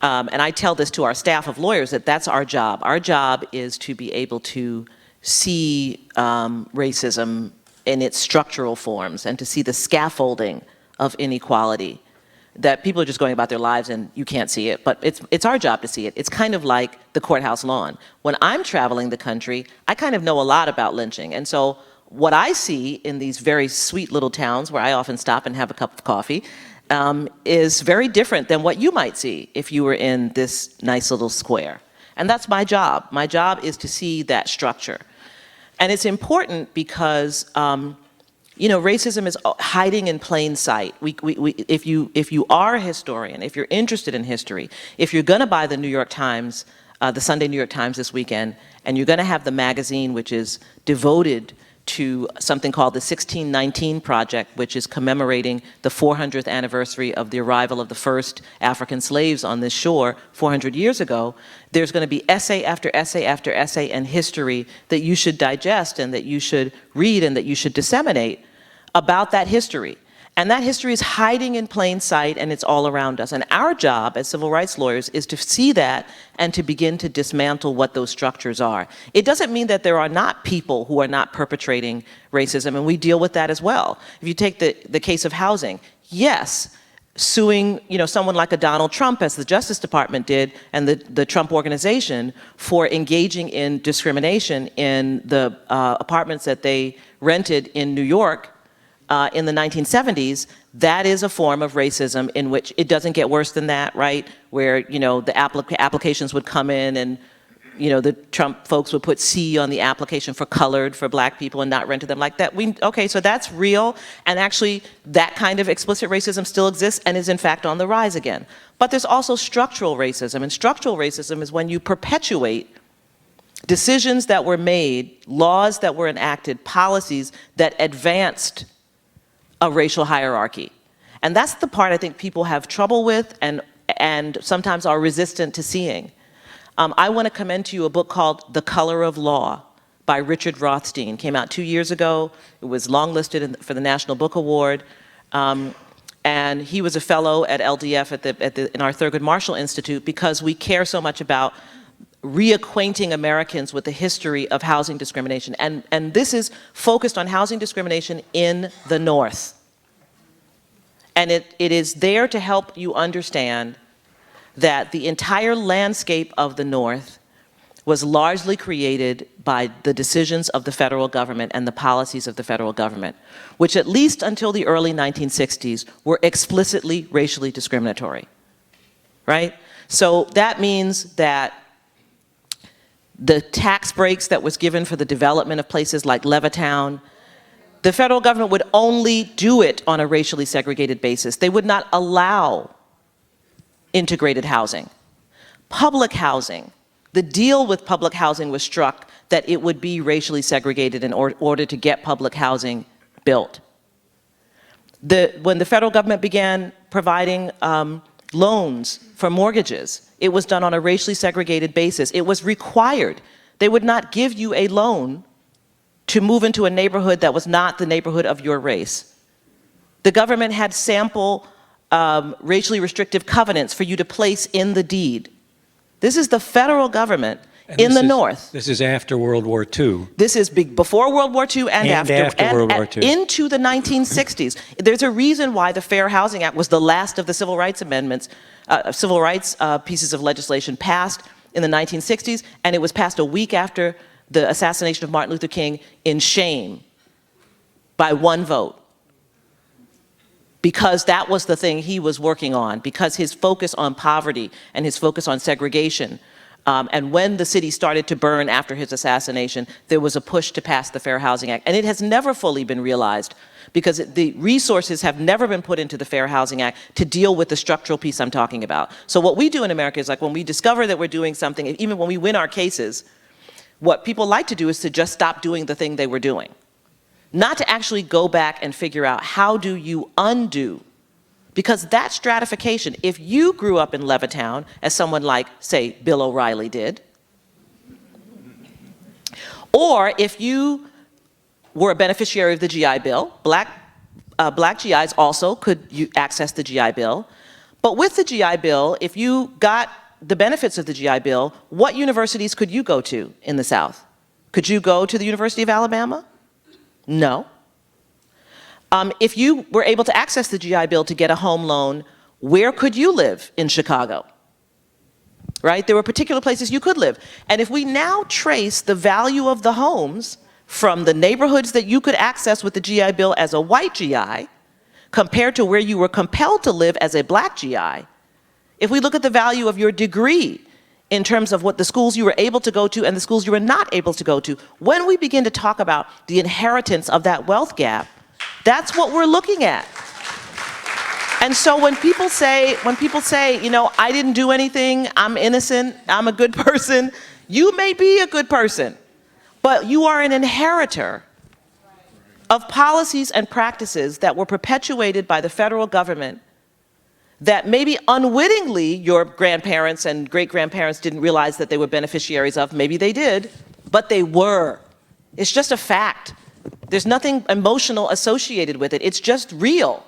and I tell this to our staff of lawyers, that that's our job. Our job is to be able to see racism in its structural forms and to see the scaffolding of inequality, that people are just going about their lives and you can't see it, but it's our job to see it. It's kind of like the courthouse lawn. When I'm traveling the country, I kind of know a lot about lynching. And so what I see in these very sweet little towns where I often stop and have a cup of coffee is very different than what you might see if you were in this nice little square. And that's my job. My job is to see that structure. And it's important because you know, racism is hiding in plain sight. If you are a historian, if you're interested in history, if you're going to buy the New York Times, the Sunday New York Times this weekend, and you're going to have the magazine which is devoted to something called the 1619 Project, which is commemorating the 400th anniversary of the arrival of the first African slaves on this shore 400 years ago, there's going to be essay after essay after essay and history that you should digest and that you should read and that you should disseminate about that history. And that history is hiding in plain sight, and it's all around us. And our job as civil rights lawyers is to see that and to begin to dismantle what those structures are. It doesn't mean that there are not people who are not perpetrating racism, and we deal with that as well. If you take the case of housing, yes, suing someone like a Donald Trump, as the Justice Department did, and the Trump Organization for engaging in discrimination in the apartments that they rented in New York in the 1970s, that is a form of racism in which it doesn't get worse than that, right? Where, the applications would come in and, the Trump folks would put C on the application for colored for black people and not rent to them like that. Okay, so that's real, and actually that kind of explicit racism still exists and is in fact on the rise again. But there's also structural racism, and structural racism is when you perpetuate decisions that were made, laws that were enacted, policies that advanced a racial hierarchy. And that's the part I think people have trouble with and sometimes are resistant to seeing. I want to commend to you a book called The Color of Law by Richard Rothstein. Came out 2 years ago. It was longlisted for the National Book Award. And he was a fellow at LDF in our Thurgood Marshall Institute because we care so much about reacquainting Americans with the history of housing discrimination. And this is focused on housing discrimination in the North. And it is there to help you understand that the entire landscape of the North was largely created by the decisions of the federal government and the policies of the federal government, which at least until the early 1960s were explicitly racially discriminatory, right? So that means that the tax breaks that was given for the development of places like Levittown, the federal government would only do it on a racially segregated basis. They would not allow integrated housing. Public housing, the deal with public housing was struck that it would be racially segregated in order to get public housing built. When the federal government began providing loans for mortgages, it was done on a racially segregated basis. It was required. They would not give you a loan to move into a neighborhood that was not the neighborhood of your race. The government had sample racially restrictive covenants for you to place in the deed. This is the federal government in the North. This is after World War II. This is before World War II and after World War II. Into the 1960s. There's a reason why the Fair Housing Act was the last of the civil rights amendments, civil rights pieces of legislation passed in the 1960s, and it was passed a week after the assassination of Martin Luther King in shame by one vote. Because that was the thing he was working on, because his focus on poverty and his focus on segregation. And when the city started to burn after his assassination, there was a push to pass the Fair Housing Act. And it has never fully been realized because the resources have never been put into the Fair Housing Act to deal with the structural piece I'm talking about. So what we do in America is like when we discover that we're doing something, even when we win our cases, what people like to do is to just stop doing the thing they were doing. Not to actually go back and figure out how do you undo. Because that stratification, if you grew up in Levittown, as someone like, say, Bill O'Reilly did, or if you were a beneficiary of the GI Bill, black GIs also could access the GI Bill. But with the GI Bill, if you got the benefits of the GI Bill, what universities could you go to in the South? Could you go to the University of Alabama? No. If you were able to access the GI Bill to get a home loan, where could you live in Chicago? Right? There were particular places you could live. And if we now trace the value of the homes from the neighborhoods that you could access with the GI Bill as a white GI, compared to where you were compelled to live as a black GI, if we look at the value of your degree in terms of what the schools you were able to go to and the schools you were not able to go to, when we begin to talk about the inheritance of that wealth gap, that's what we're looking at. And so when people say, I didn't do anything, I'm innocent, I'm a good person, you may be a good person, but you are an inheritor of policies and practices that were perpetuated by the federal government that maybe unwittingly your grandparents and great-grandparents didn't realize that they were beneficiaries of. Maybe they did, but they were. It's just a fact. There's nothing emotional associated with it. It's just real.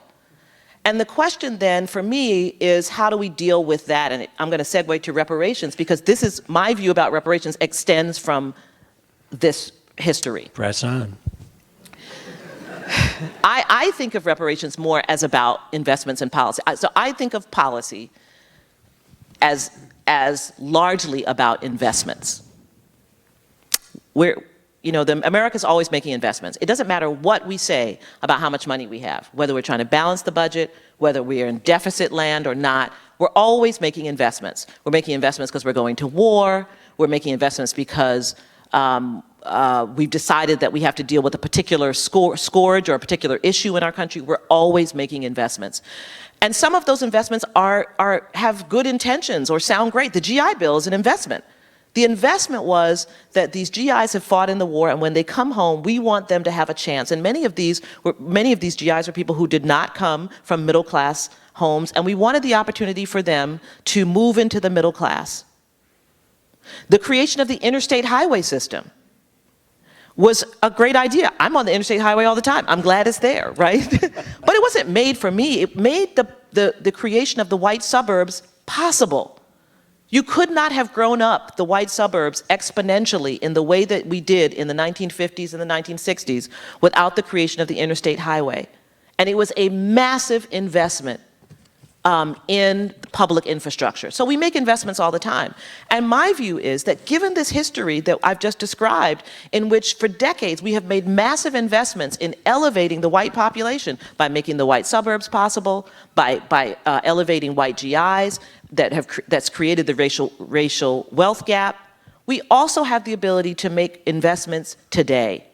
And the question then for me is, how do we deal with that? And I'm going to segue to reparations, because this is my view about reparations extends from this history. Press on. I think of reparations more as about investments in policy. So I think of policy as largely about investments. America's always making investments. It doesn't matter what we say about how much money we have, whether we're trying to balance the budget, whether we are in deficit land or not, we're always making investments. We're making investments because we're going to war. We're making investments because we've decided that we have to deal with a particular scourge or a particular issue in our country. We're always making investments. And some of those investments have good intentions or sound great. The GI Bill is an investment. The investment was that these GIs have fought in the war, and when they come home, we want them to have a chance. And many of these GIs were people who did not come from middle-class homes, and we wanted the opportunity for them to move into the middle class. The creation of the interstate highway system was a great idea. I'm on the interstate highway all the time. I'm glad it's there, right? But it wasn't made for me. It made the creation of the white suburbs possible. You could not have grown up the white suburbs exponentially in the way that we did in the 1950s and the 1960s without the creation of the interstate highway. And it was a massive investment in public infrastructure. So we make investments all the time. And my view is that given this history that I've just described, in which for decades we have made massive investments in elevating the white population by making the white suburbs possible, by elevating white GIs, that's created the racial wealth gap, we also have the ability to make investments today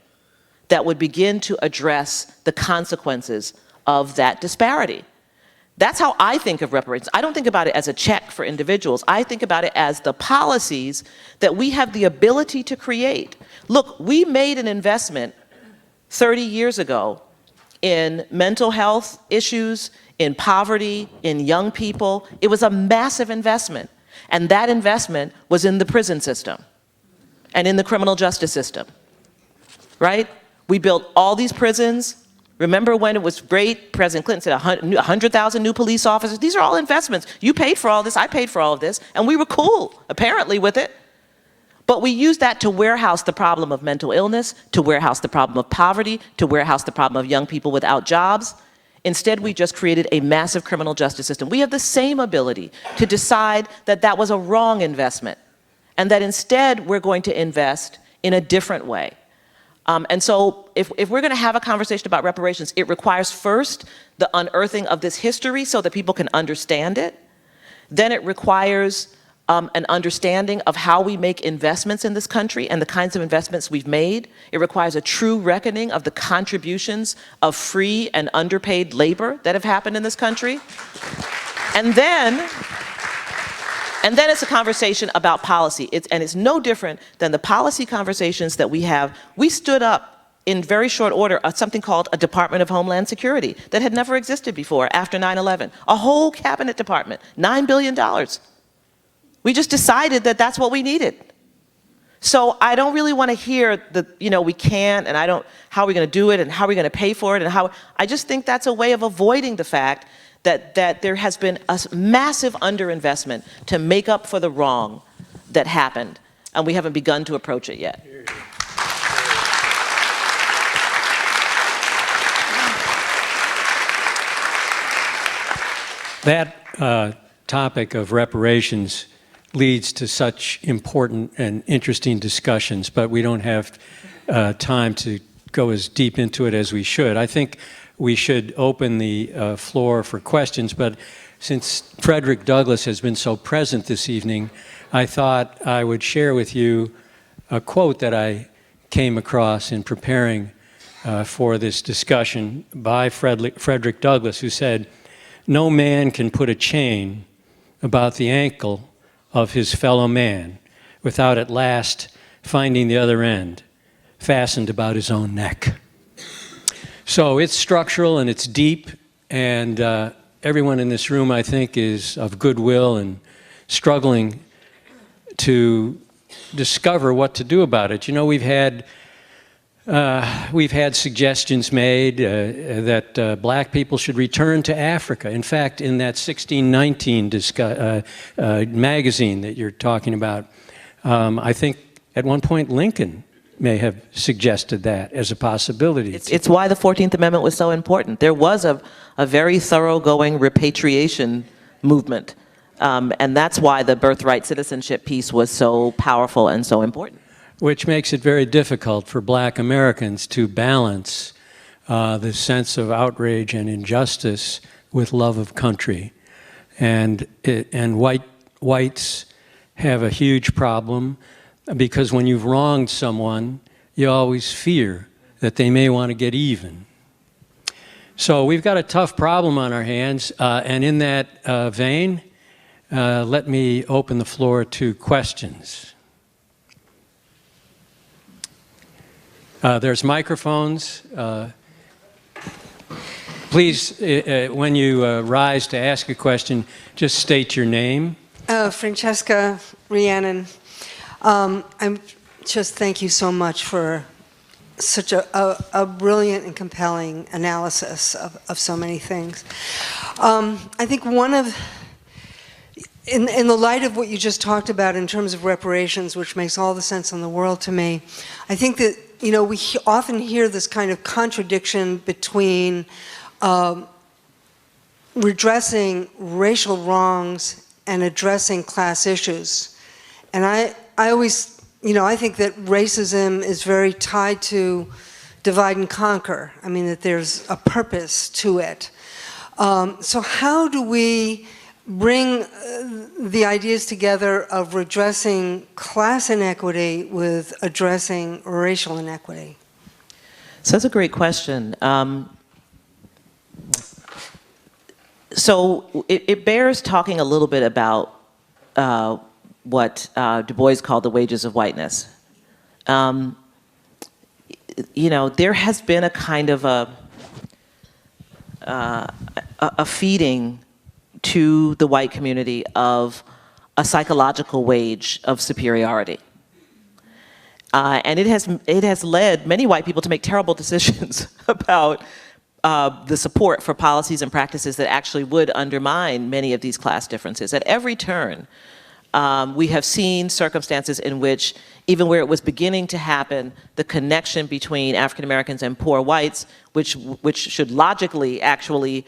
that would begin to address the consequences of that disparity. That's how I think of reparations. I don't think about it as a check for individuals. I think about it as the policies that we have the ability to create. Look, we made an investment 30 years ago in mental health issues, in poverty, in young people. It was a massive investment. And that investment was in the prison system and in the criminal justice system, right? We built all these prisons. Remember when it was great, President Clinton said 100,000 new police officers. These are all investments. You paid for all this, I paid for all of this, and we were cool, apparently, with it. But we used that to warehouse the problem of mental illness, to warehouse the problem of poverty, to warehouse the problem of young people without jobs. Instead, we just created a massive criminal justice system. We have the same ability to decide that that was a wrong investment, and that instead we're going to invest in a different way. And so if we're going to have a conversation about reparations, it requires first the unearthing of this history so that people can understand it. Then it requires an understanding of how we make investments in this country and the kinds of investments we've made. It requires a true reckoning of the contributions of free and underpaid labor that have happened in this country. And then it's a conversation about policy. It's no different than the policy conversations that we have. We stood up in very short order something called a Department of Homeland Security that had never existed before after 9/11. A whole cabinet department, $9 billion. We just decided that that's what we needed. So I don't really want to hear we can't, and how are we going to do it, and how are we going to pay for it, and I just think that's a way of avoiding the fact that there has been a massive underinvestment to make up for the wrong that happened, and we haven't begun to approach it yet. That topic of reparations leads to such important and interesting discussions, but we don't have time to go as deep into it as we should. I think we should open the floor for questions, but since Frederick Douglass has been so present this evening, I thought I would share with you a quote that I came across in preparing for this discussion by Frederick Douglass, who said, "No man can put a chain about the ankle of his fellow man without at last finding the other end fastened about his own neck." So it's structural and it's deep, and everyone in this room, I think, is of goodwill and struggling to discover what to do about it. You know, we've had We've had suggestions made that black people should return to Africa. In fact, in that 1619 magazine that you're talking about, I think at one point Lincoln may have suggested that as a possibility. It's why the 14th Amendment was so important. There was a very thoroughgoing repatriation movement, and that's why the birthright citizenship piece was so powerful and so important. Which makes it very difficult for black Americans to balance the sense of outrage and injustice with love of country. And whites have a huge problem because when you've wronged someone, you always fear that they may want to get even. So we've got a tough problem on our hands, and in that vein, let me open the floor to questions. There's microphones. Please, when you rise to ask a question, just state your name. Francesca Rhiannon. I'm just thank you so much for such a brilliant and compelling analysis of so many things. I think in the light of what you just talked about in terms of reparations, which makes all the sense in the world to me, I think that, you know, we often hear this kind of contradiction between redressing racial wrongs and addressing class issues. And I always, you know, I think that racism is very tied to divide and conquer. I mean, that there's a purpose to it. So how do we bring the ideas together of redressing class inequity with addressing racial inequity? So that's a great question. So it bears talking a little bit about what Du Bois called the wages of whiteness. You know, there has been a kind of a feeding to the white community of a psychological wage of superiority. And it has led many white people to make terrible decisions about the support for policies and practices that actually would undermine many of these class differences. At every turn, we have seen circumstances in which, even where it was beginning to happen, the connection between African Americans and poor whites, which should logically actually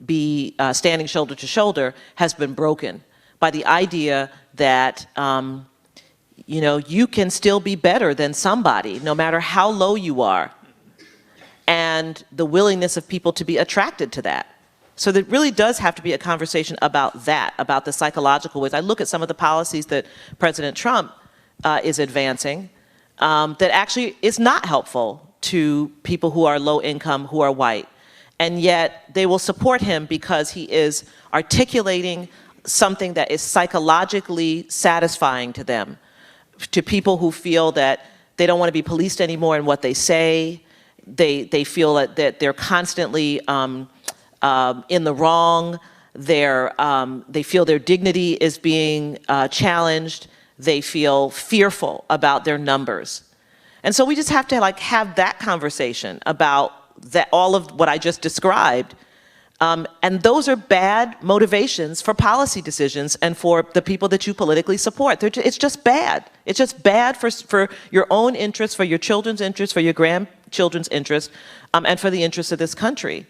be standing shoulder to shoulder, has been broken by the idea that you know, you can still be better than somebody, no matter how low you are, and the willingness of people to be attracted to that. So there really does have to be a conversation about that, about the psychological ways. I look at some of the policies that President Trump is advancing that actually is not helpful to people who are low income, who are white. And yet they will support him because he is articulating something that is psychologically satisfying to them, to people who feel that they don't want to be policed anymore in what they say. They feel that they're constantly in the wrong. They feel their dignity is being challenged. They feel fearful about their numbers. And so we just have to have that conversation about that, all of what I just described. And those are bad motivations for policy decisions and for the people that you politically support. It's just bad. It's just bad for your own interests, for your children's interests, for your grandchildren's interests, and for the interests of this country.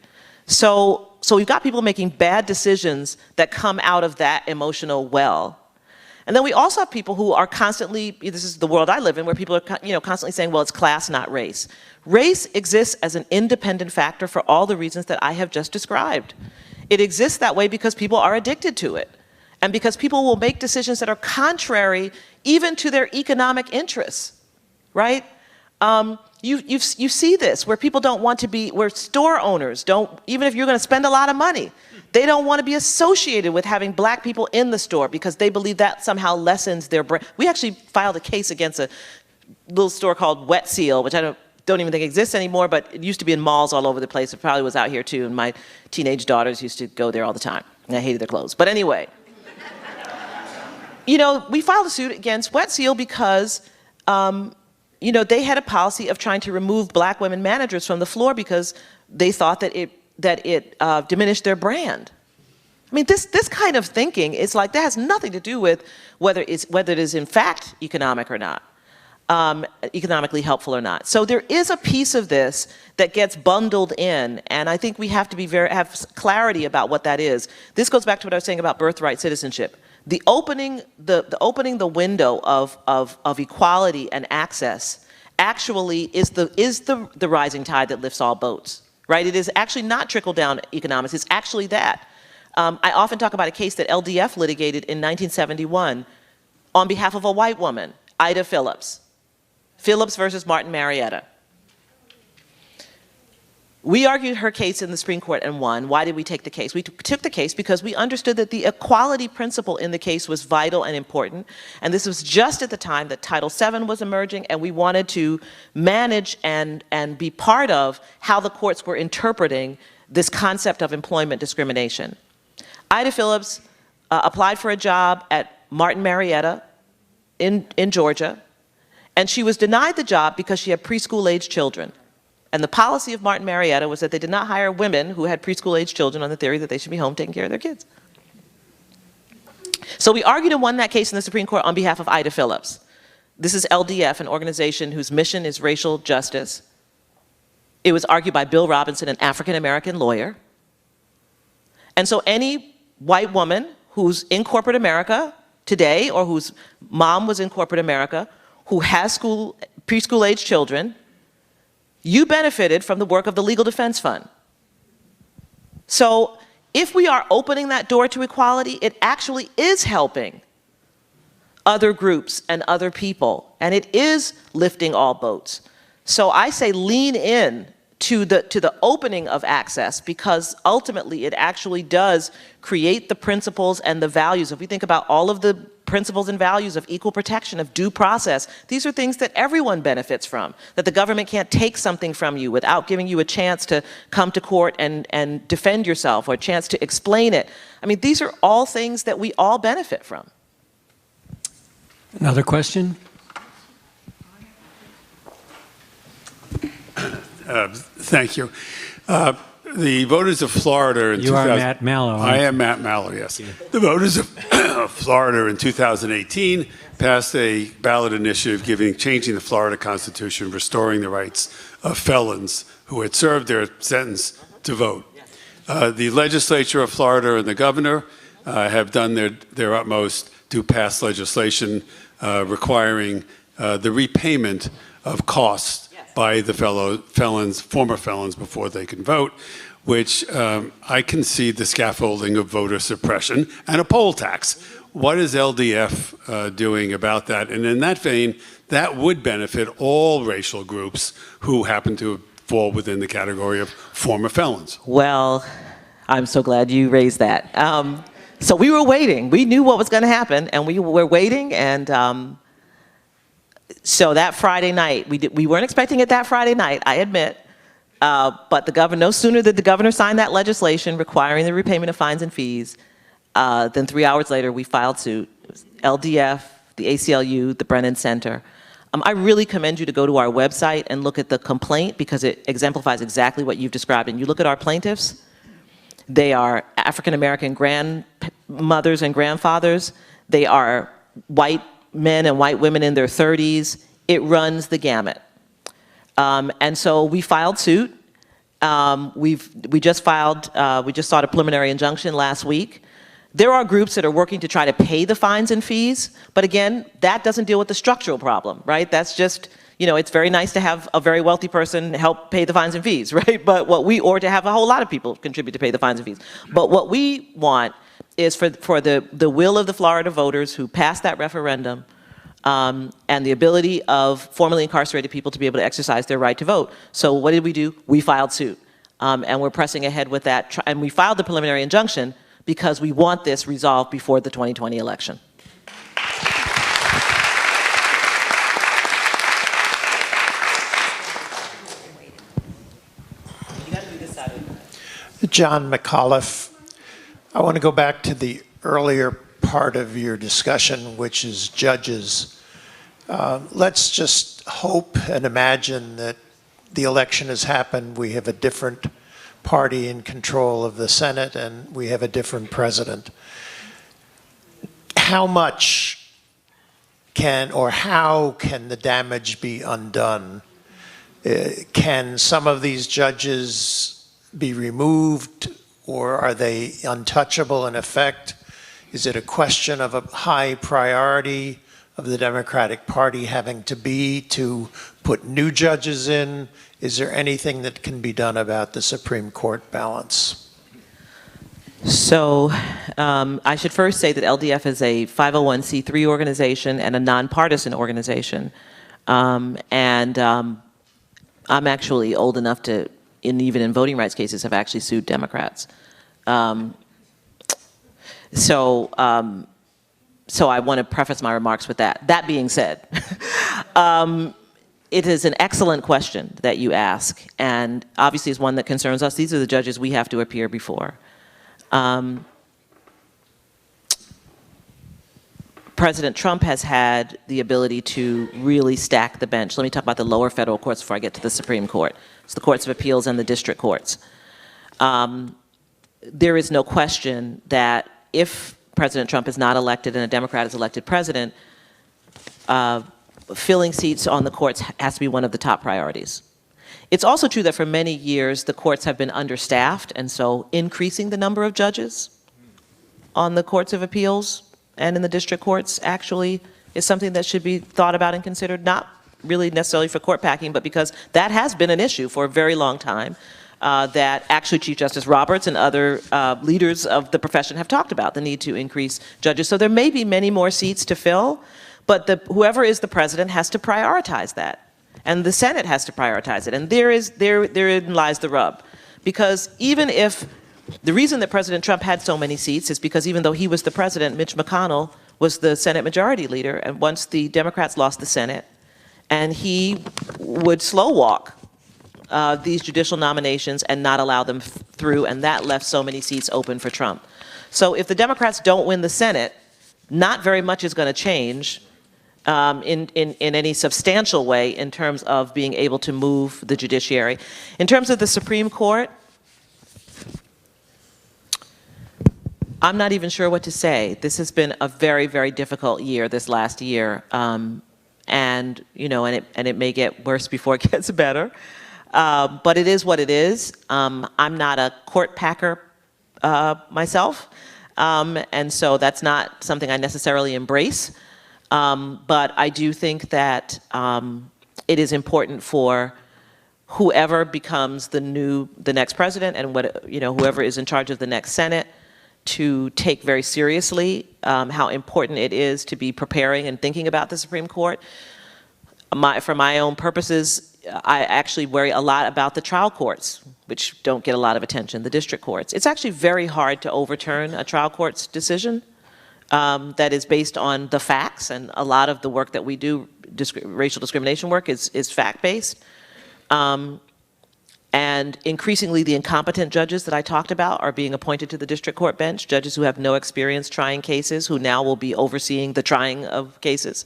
So we've got people making bad decisions that come out of that emotional well. And then we also have people who are constantly, this is the world I live in, where people are constantly saying, well, it's class, not race. Race exists as an independent factor for all the reasons that I have just described. It exists that way because people are addicted to it, and because people will make decisions that are contrary even to their economic interests, right? You see this, where people don't want to be, where store owners don't, even if you're going to spend a lot of money, they don't want to be associated with having black people in the store because they believe that somehow lessens their brand. We actually filed a case against a little store called Wet Seal, which I don't even think exists anymore, but it used to be in malls all over the place. It probably was out here too, and my teenage daughters used to go there all the time, and I hated their clothes. But anyway, we filed a suit against Wet Seal because you know, they had a policy of trying to remove black women managers from the floor because they thought that it diminished their brand. I mean, this kind of thinking is like, that has nothing to do with whether it is in fact economic or not, economically helpful or not. So there is a piece of this that gets bundled in, and I think we have to have clarity about what that is. This goes back to what I was saying about birthright citizenship. The opening the window of equality and access actually is the rising tide that lifts all boats, right? It is actually not trickle-down economics. It's actually that. I often talk about a case that LDF litigated in 1971 on behalf of a white woman, Ida Phillips. Phillips versus Martin Marietta. We argued her case in the Supreme Court and won. Why did we take the case? We took the case because we understood that the equality principle in the case was vital and important. And this was just at the time that Title VII was emerging, and we wanted to manage and be part of how the courts were interpreting this concept of employment discrimination. Ida Phillips applied for a job at Martin Marietta in Georgia, and she was denied the job because she had preschool-age children. And the policy of Martin Marietta was that they did not hire women who had preschool-age children on the theory that they should be home taking care of their kids. So we argued and won that case in the Supreme Court on behalf of Ida Phillips. This is LDF, an organization whose mission is racial justice. It was argued by Bill Robinson, an African-American lawyer. And so any white woman who's in corporate America today, or whose mom was in corporate America, who has preschool-age children, you benefited from the work of the Legal Defense Fund. So if we are opening that door to equality, it actually is helping other groups and other people, and it is lifting all boats. So I say lean in to the opening of access, because ultimately it actually does create the principles and the values. If we think about all of the principles and values of equal protection, of due process, these are things that everyone benefits from, that the government can't take something from you without giving you a chance to come to court and defend yourself, or a chance to explain it. I mean, these are all things that we all benefit from. Another question? Thank you. The voters of Florida in You are Matt Mallow. I am Matt Mallow, yes. The voters of Florida in 2018 passed a ballot initiative changing the Florida Constitution, restoring the rights of felons who had served their sentence to vote. The legislature of Florida and the governor have done their utmost to pass legislation requiring the repayment of costs by the former felons before they can vote, which I concede the scaffolding of voter suppression and a poll tax. What is LDF doing about that? And in that vein, that would benefit all racial groups who happen to fall within the category of former felons. Well, I'm so glad you raised that. So we were waiting. We knew what was going to happen, and we were waiting, and so that Friday night, we weren't expecting it that Friday night, I admit, but the governor, no sooner did the governor sign that legislation requiring the repayment of fines and fees, then 3 hours later we filed suit. It was LDF, the ACLU, the Brennan Center. I really commend you to go to our website and look at the complaint, because it exemplifies exactly what you've described. And you look at our plaintiffs, they are African-American grandmothers and grandfathers. They are white men and white women in their 30s. It runs the gamut. And so we filed suit. We just sought a preliminary injunction last week. There are groups that are working to try to pay the fines and fees, but again, that doesn't deal with the structural problem, right? That's just, you know, it's very nice to have a very wealthy person help pay the fines and fees, right? Or to have a whole lot of people contribute to pay the fines and fees. But what we want is for the will of the Florida voters who passed that referendum, and the ability of formerly incarcerated people to be able to exercise their right to vote. So what did we do? We filed suit, and we're pressing ahead with that. And we filed the preliminary injunction because we want this resolved before the 2020 election. John McAuliffe, I want to go back to the earlier part of your discussion, which is judges. Let's just hope and imagine that the election has happened. We have a different party in control of the Senate, and we have a different president. How much can, or how can the damage be undone? Can some of these judges be removed, or are they untouchable in effect? Is it a question of a high priority of the Democratic Party having to put new judges in? Is there anything that can be done about the Supreme Court balance? So I should first say that LDF is a 501c3 organization and a nonpartisan organization. I'm actually old enough to, even in voting rights cases, have actually sued Democrats. So I want to preface my remarks with that. That being said, it is an excellent question that you ask, and obviously is one that concerns us. These are the judges we have to appear before. President Trump has had the ability to really stack the bench. Let me talk about the lower federal courts before I get to the Supreme Court. It's the courts of appeals and the district courts. There is no question that if President Trump is not elected and a Democrat is elected president, filling seats on the courts has to be one of the top priorities. It's also true that for many years the courts have been understaffed, and so increasing the number of judges on the courts of appeals and in the district courts actually is something that should be thought about and considered, not really necessarily for court packing, but because that has been an issue for a very long time that actually Chief Justice Roberts and other leaders of the profession have talked about, the need to increase judges. So there may be many more seats to fill, but whoever is the president has to prioritize that. And the Senate has to prioritize it. And therein lies the rub. Because even if the reason that President Trump had so many seats is because even though he was the president, Mitch McConnell was the Senate Majority Leader. And once the Democrats lost the Senate, and he would slow walk these judicial nominations and not allow them through, and that left so many seats open for Trump. So if the Democrats don't win the Senate, not very much is going to change in any substantial way in terms of being able to move the judiciary. In terms of the Supreme Court, I'm not even sure what to say. This has been a very, very difficult year, this last year. And it may get worse before it gets better. But it is what it is. I'm not a court packer myself. And so that's not something I necessarily embrace. But I do think that it is important for whoever becomes the next president and whoever is in charge of the next Senate to take very seriously how important it is to be preparing and thinking about the Supreme Court. For my own purposes, I actually worry a lot about the trial courts, which don't get a lot of attention, the district courts. It's actually very hard to overturn a trial court's decision that is based on the facts, and a lot of the work that we do, racial discrimination work, is fact-based. And increasingly, the incompetent judges that I talked about are being appointed to the district court bench, judges who have no experience trying cases, who now will be overseeing the trying of cases.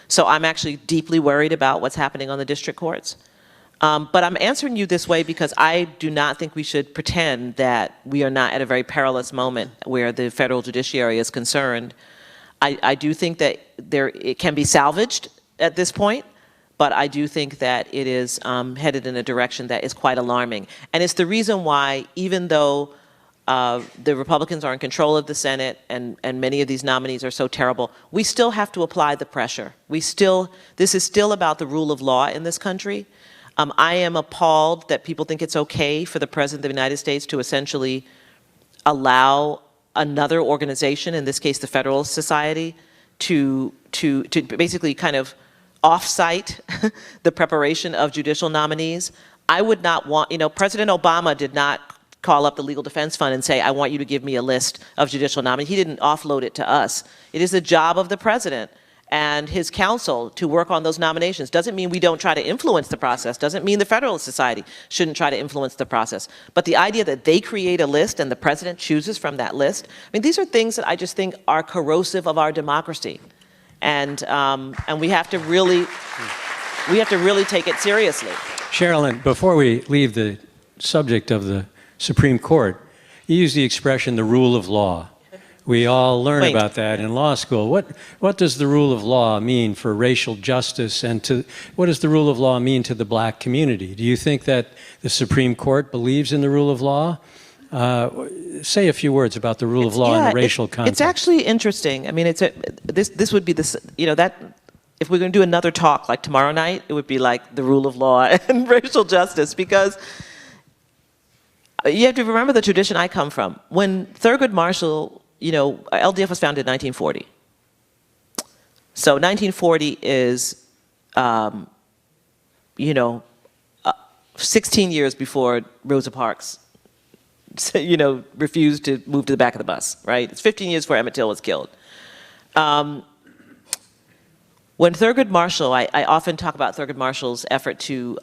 So I'm actually deeply worried about what's happening on the district courts. But I'm answering you this way because I do not think we should pretend that we are not at a very perilous moment where the federal judiciary is concerned. I do think that it can be salvaged at this point, but I do think that it is headed in a direction that is quite alarming. And it's the reason why, even though the Republicans are in control of the Senate and many of these nominees are so terrible, we still have to apply the pressure. This is still about the rule of law in this country. I am appalled that people think it's okay for the President of the United States to essentially allow another organization, in this case the Federalist Society, to basically kind of off-site the preparation of judicial nominees. I would not want, President Obama did not call up the Legal Defense Fund and say, I want you to give me a list of judicial nominees. He didn't offload it to us. It is the job of the president and his counsel to work on those nominations. Doesn't mean we don't try to influence the process. Doesn't mean the Federalist Society shouldn't try to influence the process. But the idea that they create a list and the president chooses from that list, these are things that I just think are corrosive of our democracy. And we have to really take it seriously. Sherrilyn, before we leave the subject of the Supreme Court, you use the expression the rule of law. We all learn Wait. about that in law school. What does the rule of law mean for racial justice, and what does the rule of law mean to the black community? Do you think that the Supreme Court believes in the rule of law? Say a few words about the rule of law in the racial context. It's actually interesting. I mean, this would be this, that if we're going to do another talk like tomorrow night, it would be like the rule of law and racial justice, because you have to remember the tradition I come from. When Thurgood Marshall, LDF was founded in 1940. So 1940 is, 16 years before Rosa Parks, refused to move to the back of the bus, right? It's 15 years before Emmett Till was killed. When Thurgood Marshall, I often talk about Thurgood Marshall's effort to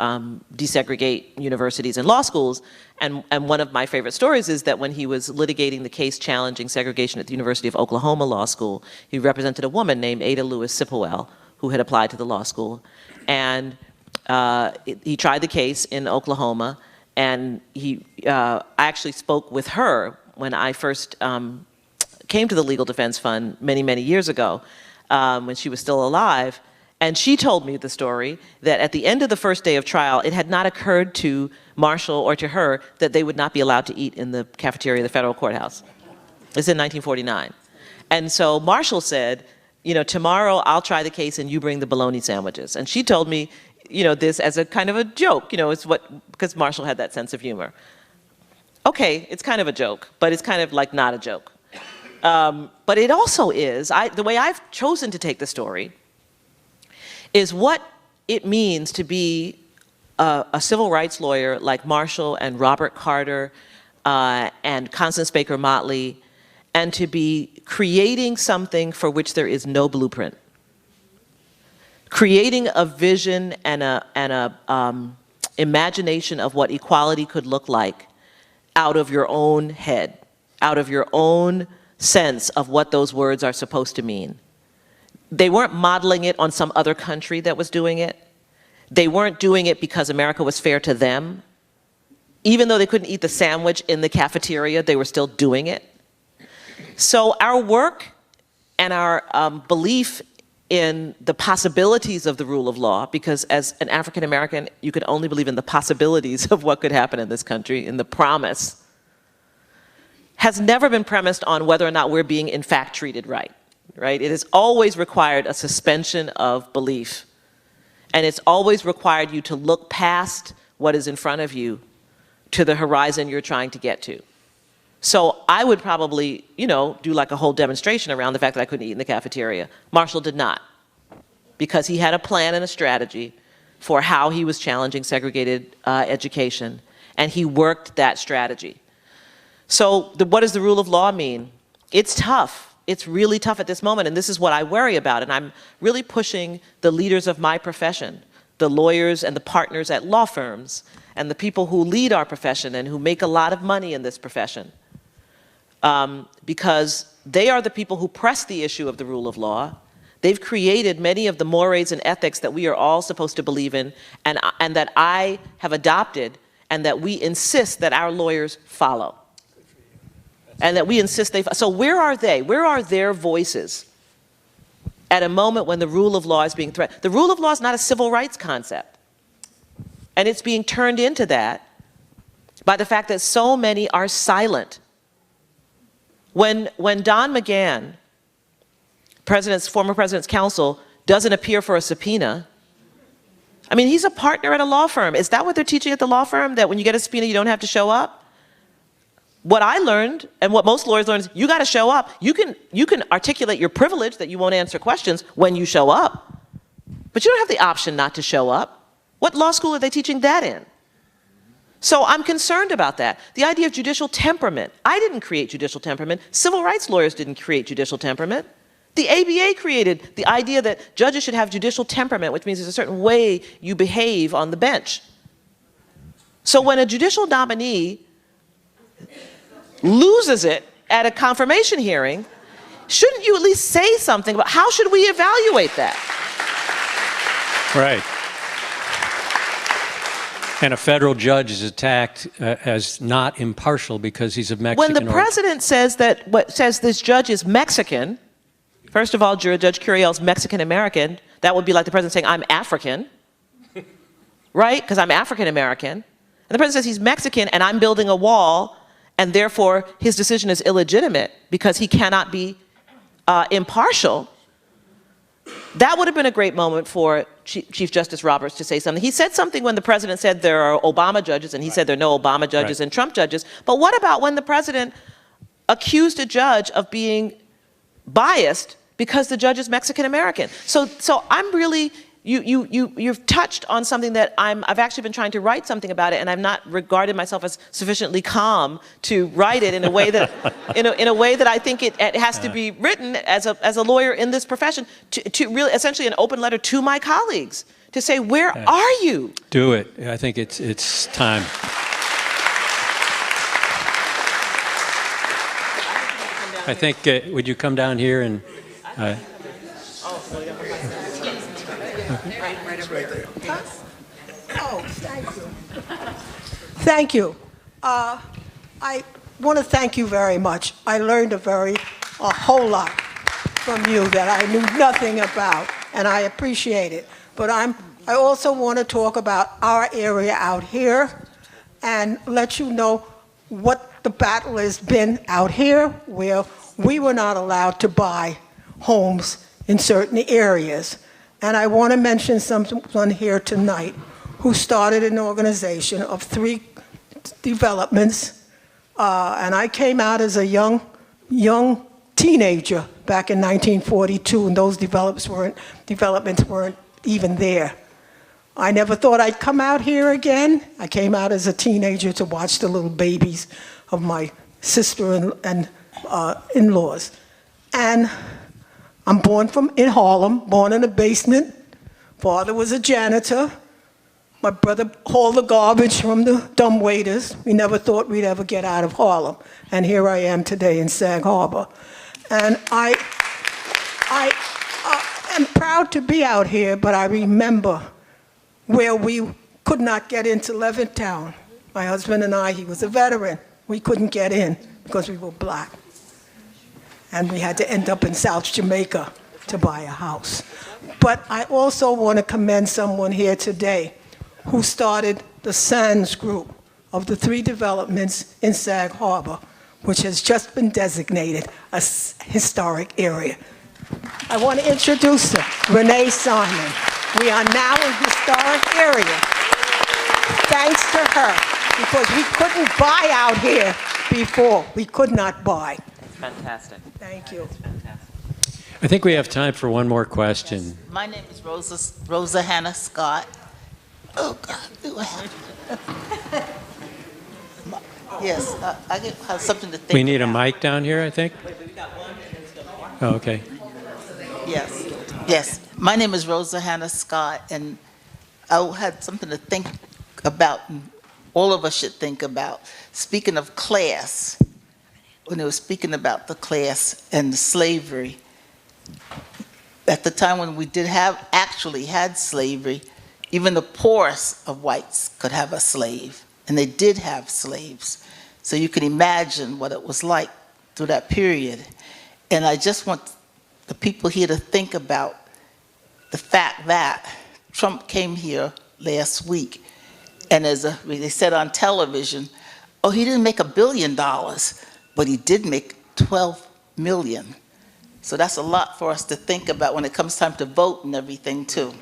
desegregate universities and law schools, and one of my favorite stories is that when he was litigating the case challenging segregation at the University of Oklahoma Law School, he represented a woman named Ada Lewis Sipowell, who had applied to the law school, and he tried the case in Oklahoma, and I actually spoke with her when I first came to the Legal Defense Fund many, many years ago, when she was still alive. And she told me the story that at the end of the first day of trial, it had not occurred to Marshall or to her that they would not be allowed to eat in the cafeteria of the federal courthouse. It's in 1949. And so Marshall said, tomorrow I'll try the case and you bring the bologna sandwiches. And she told me, this as a kind of a joke, because Marshall had that sense of humor. Okay, it's kind of a joke, but it's kind of like not a joke. But it also is, the way I've chosen to take the story is what it means to be a civil rights lawyer like Marshall and Robert Carter and Constance Baker Motley, and to be creating something for which there is no blueprint. Creating a vision and a imagination of what equality could look like out of your own head, out of your own sense of what those words are supposed to mean. They weren't modeling it on some other country that was doing it. They weren't doing it because America was fair to them. Even though they couldn't eat the sandwich in the cafeteria, they were still doing it. So our work and our belief in the possibilities of the rule of law, because as an African American, you could only believe in the possibilities of what could happen in this country, in the promise, has never been premised on whether or not we're being in fact treated right, right? It has always required a suspension of belief. And it's always required you to look past what is in front of you to the horizon you're trying to get to. So I would probably, do like a whole demonstration around the fact that I couldn't eat in the cafeteria. Marshall did not, because he had a plan and a strategy for how he was challenging segregated education, and he worked that strategy. So what does the rule of law mean? It's tough. It's really tough at this moment, and this is what I worry about, and I'm really pushing the leaders of my profession, the lawyers and the partners at law firms, and the people who lead our profession and who make a lot of money in this profession, because they are the people who press the issue of the rule of law. They've created many of the mores and ethics that we are all supposed to believe in, and that I have adopted, and that we insist that our lawyers follow. And that we insist they follow. So where are they? Where are their voices at a moment when the rule of law is being threatened? The rule of law is not a civil rights concept. And it's being turned into that by the fact that so many are silent. When Don McGahn, former president's counsel, doesn't appear for a subpoena, I mean, he's a partner at a law firm. Is that what they're teaching at the law firm, that when you get a subpoena, you don't have to show up? What I learned, and what most lawyers learn, is you got to show up. You can articulate your privilege that you won't answer questions when you show up, but you don't have the option not to show up. What law school are they teaching that in? So I'm concerned about that. The idea of judicial temperament. I didn't create judicial temperament. Civil rights lawyers didn't create judicial temperament. The ABA created the idea that judges should have judicial temperament, which means there's a certain way you behave on the bench. So when a judicial nominee loses it at a confirmation hearing, shouldn't you at least say something about how should we evaluate that? Right. And a federal judge is attacked as not impartial because he's of Mexican When the president says says this judge is Mexican, first of all, Judge Curiel's Mexican American, that would be like the president saying, I'm African, right? Because I'm African American. And the president says he's Mexican and I'm building a wall, and therefore his decision is illegitimate because he cannot be impartial. That would have been a great moment for Chief Justice Roberts to say something. He said something when the president said there are Obama judges, and he said there are no Obama judges and Trump judges. But what about when the president accused a judge of being biased because the judge is Mexican American? So I'm really, you've touched on something that I've actually been trying to write something about it, and I've not regarded myself as sufficiently calm to write it in a way that, in a way that I think it has to be written as a lawyer in this profession, to really essentially an open letter to my colleagues to say, where are you? Do it. I think it's time. I think, would you come down here and... Oh, thank you. Thank you. I want to thank you very much. I learned a whole lot from you that I knew nothing about, and I appreciate it. But I also want to talk about our area out here and let you know what the battle has been out here, where we were not allowed to buy homes in certain areas. And I want to mention someone here tonight who started an organization of 3 developments. And I came out as a young teenager back in 1942, and those developments weren't even there. I never thought I'd come out here again. I came out as a teenager to watch the little babies of my sister and in-laws. And I'm born in Harlem, born in a basement. Father was a janitor. My brother hauled the garbage from the dumbwaiters. We never thought we'd ever get out of Harlem. And here I am today in Sag Harbor. And I am proud to be out here, but I remember where we could not get into Levittown. My husband and I, he was a veteran. We couldn't get in because we were black. And we had to end up in South Jamaica to buy a house. But I also want to commend someone here today who started the SANS group of the 3 developments in Sag Harbor, which has just been designated a historic area. I want to introduce her, Renee Simon. We are now in historic area, thanks to her, because we couldn't buy out here before. We could not buy. Fantastic. Thank you. I think we have time for one more question. Yes. My name is Rosa Hannah Scott. Oh, God, do I have Yes, I have something to think We need about. a mic down here, I think. Oh, okay. Yes. My name is Rosa Hannah Scott, and I had something to think about, and all of us should think about. Speaking of class, when they were speaking about the class and the slavery, at the time when we actually had slavery, even the poorest of whites could have a slave, and they did have slaves. So you can imagine what it was like through that period. And I just want the people here to think about the fact that Trump came here last week, and they said on television, oh, he didn't make $1 billion, but he did make 12 million. So that's a lot for us to think about when it comes time to vote and everything too.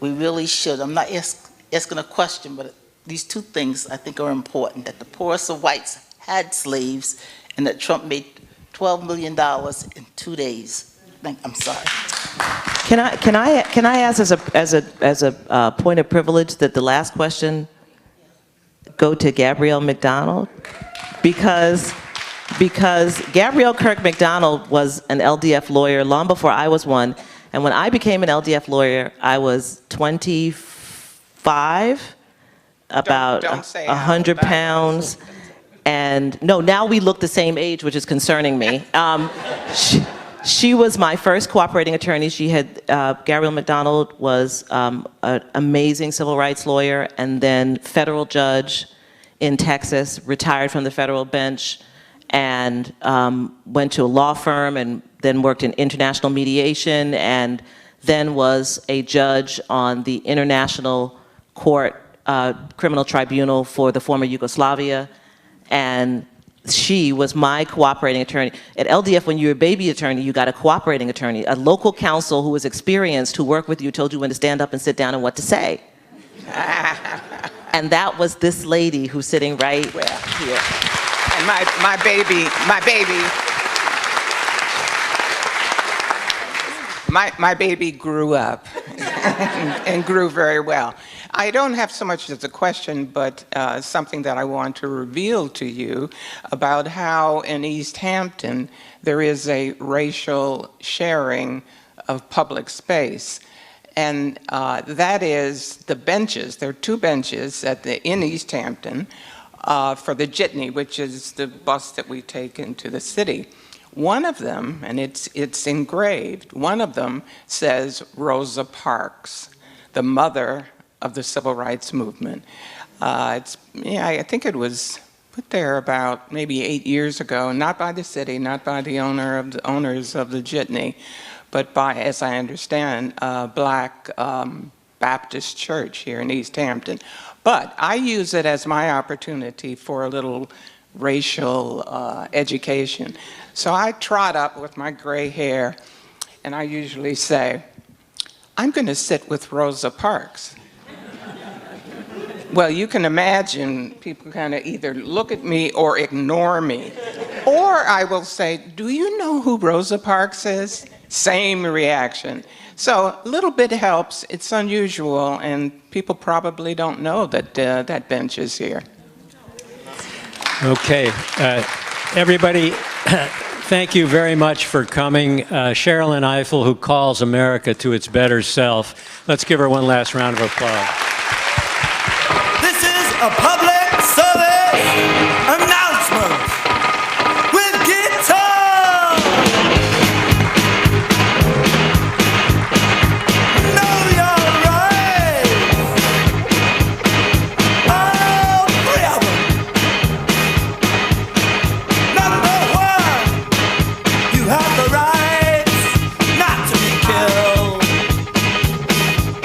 We really should. I'm not asking a question, but these 2 things I think are important, that the poorest of whites had slaves and that Trump made $12 million in 2 days. I'm sorry. Can I ask as a point of privilege that the last question go to Gabrielle McDonald? Because Gabrielle Kirk McDonald was an LDF lawyer long before I was one, and when I became an LDF lawyer, I was 25, about 100 pounds, and no, now we look the same age, which is concerning me. She was my first cooperating attorney. She had, Gabrielle McDonald was an amazing civil rights lawyer and then federal judge in Texas, retired from the federal bench, and went to a law firm and then worked in international mediation, and then was a judge on the International Court Criminal Tribunal for the former Yugoslavia. And she was my cooperating attorney. At LDF, when you were a baby attorney, you got a cooperating attorney, a local counsel who was experienced, who worked with you, told you when to stand up and sit down and what to say. And that was this lady who's sitting right here. And my baby grew up and grew very well. I don't have so much as a question, but something that I want to reveal to you about how in East Hampton there is a racial sharing of public space. And that is the benches. There are two benches in East Hampton for the jitney, which is the bus that we take into the city. One of them, and it's engraved, one of them says Rosa Parks, the mother of the civil rights movement. I think it was put there about maybe 8 years ago, not by the city, not by the owners of the jitney, but by, as I understand, a Black Baptist church here in East Hampton. But I use it as my opportunity for a little racial education. So I trot up with my gray hair, and I usually say, I'm going to sit with Rosa Parks. Well, you can imagine people kind of either look at me or ignore me. Or I will say, do you know who Rosa Parks is? Same reaction. So a little bit helps. It's unusual, and people probably don't know that that bench is here. Okay. Everybody, thank you very much for coming. Sherrilyn Ifill, who calls America to its better self. Let's give her one last round of applause. This is a public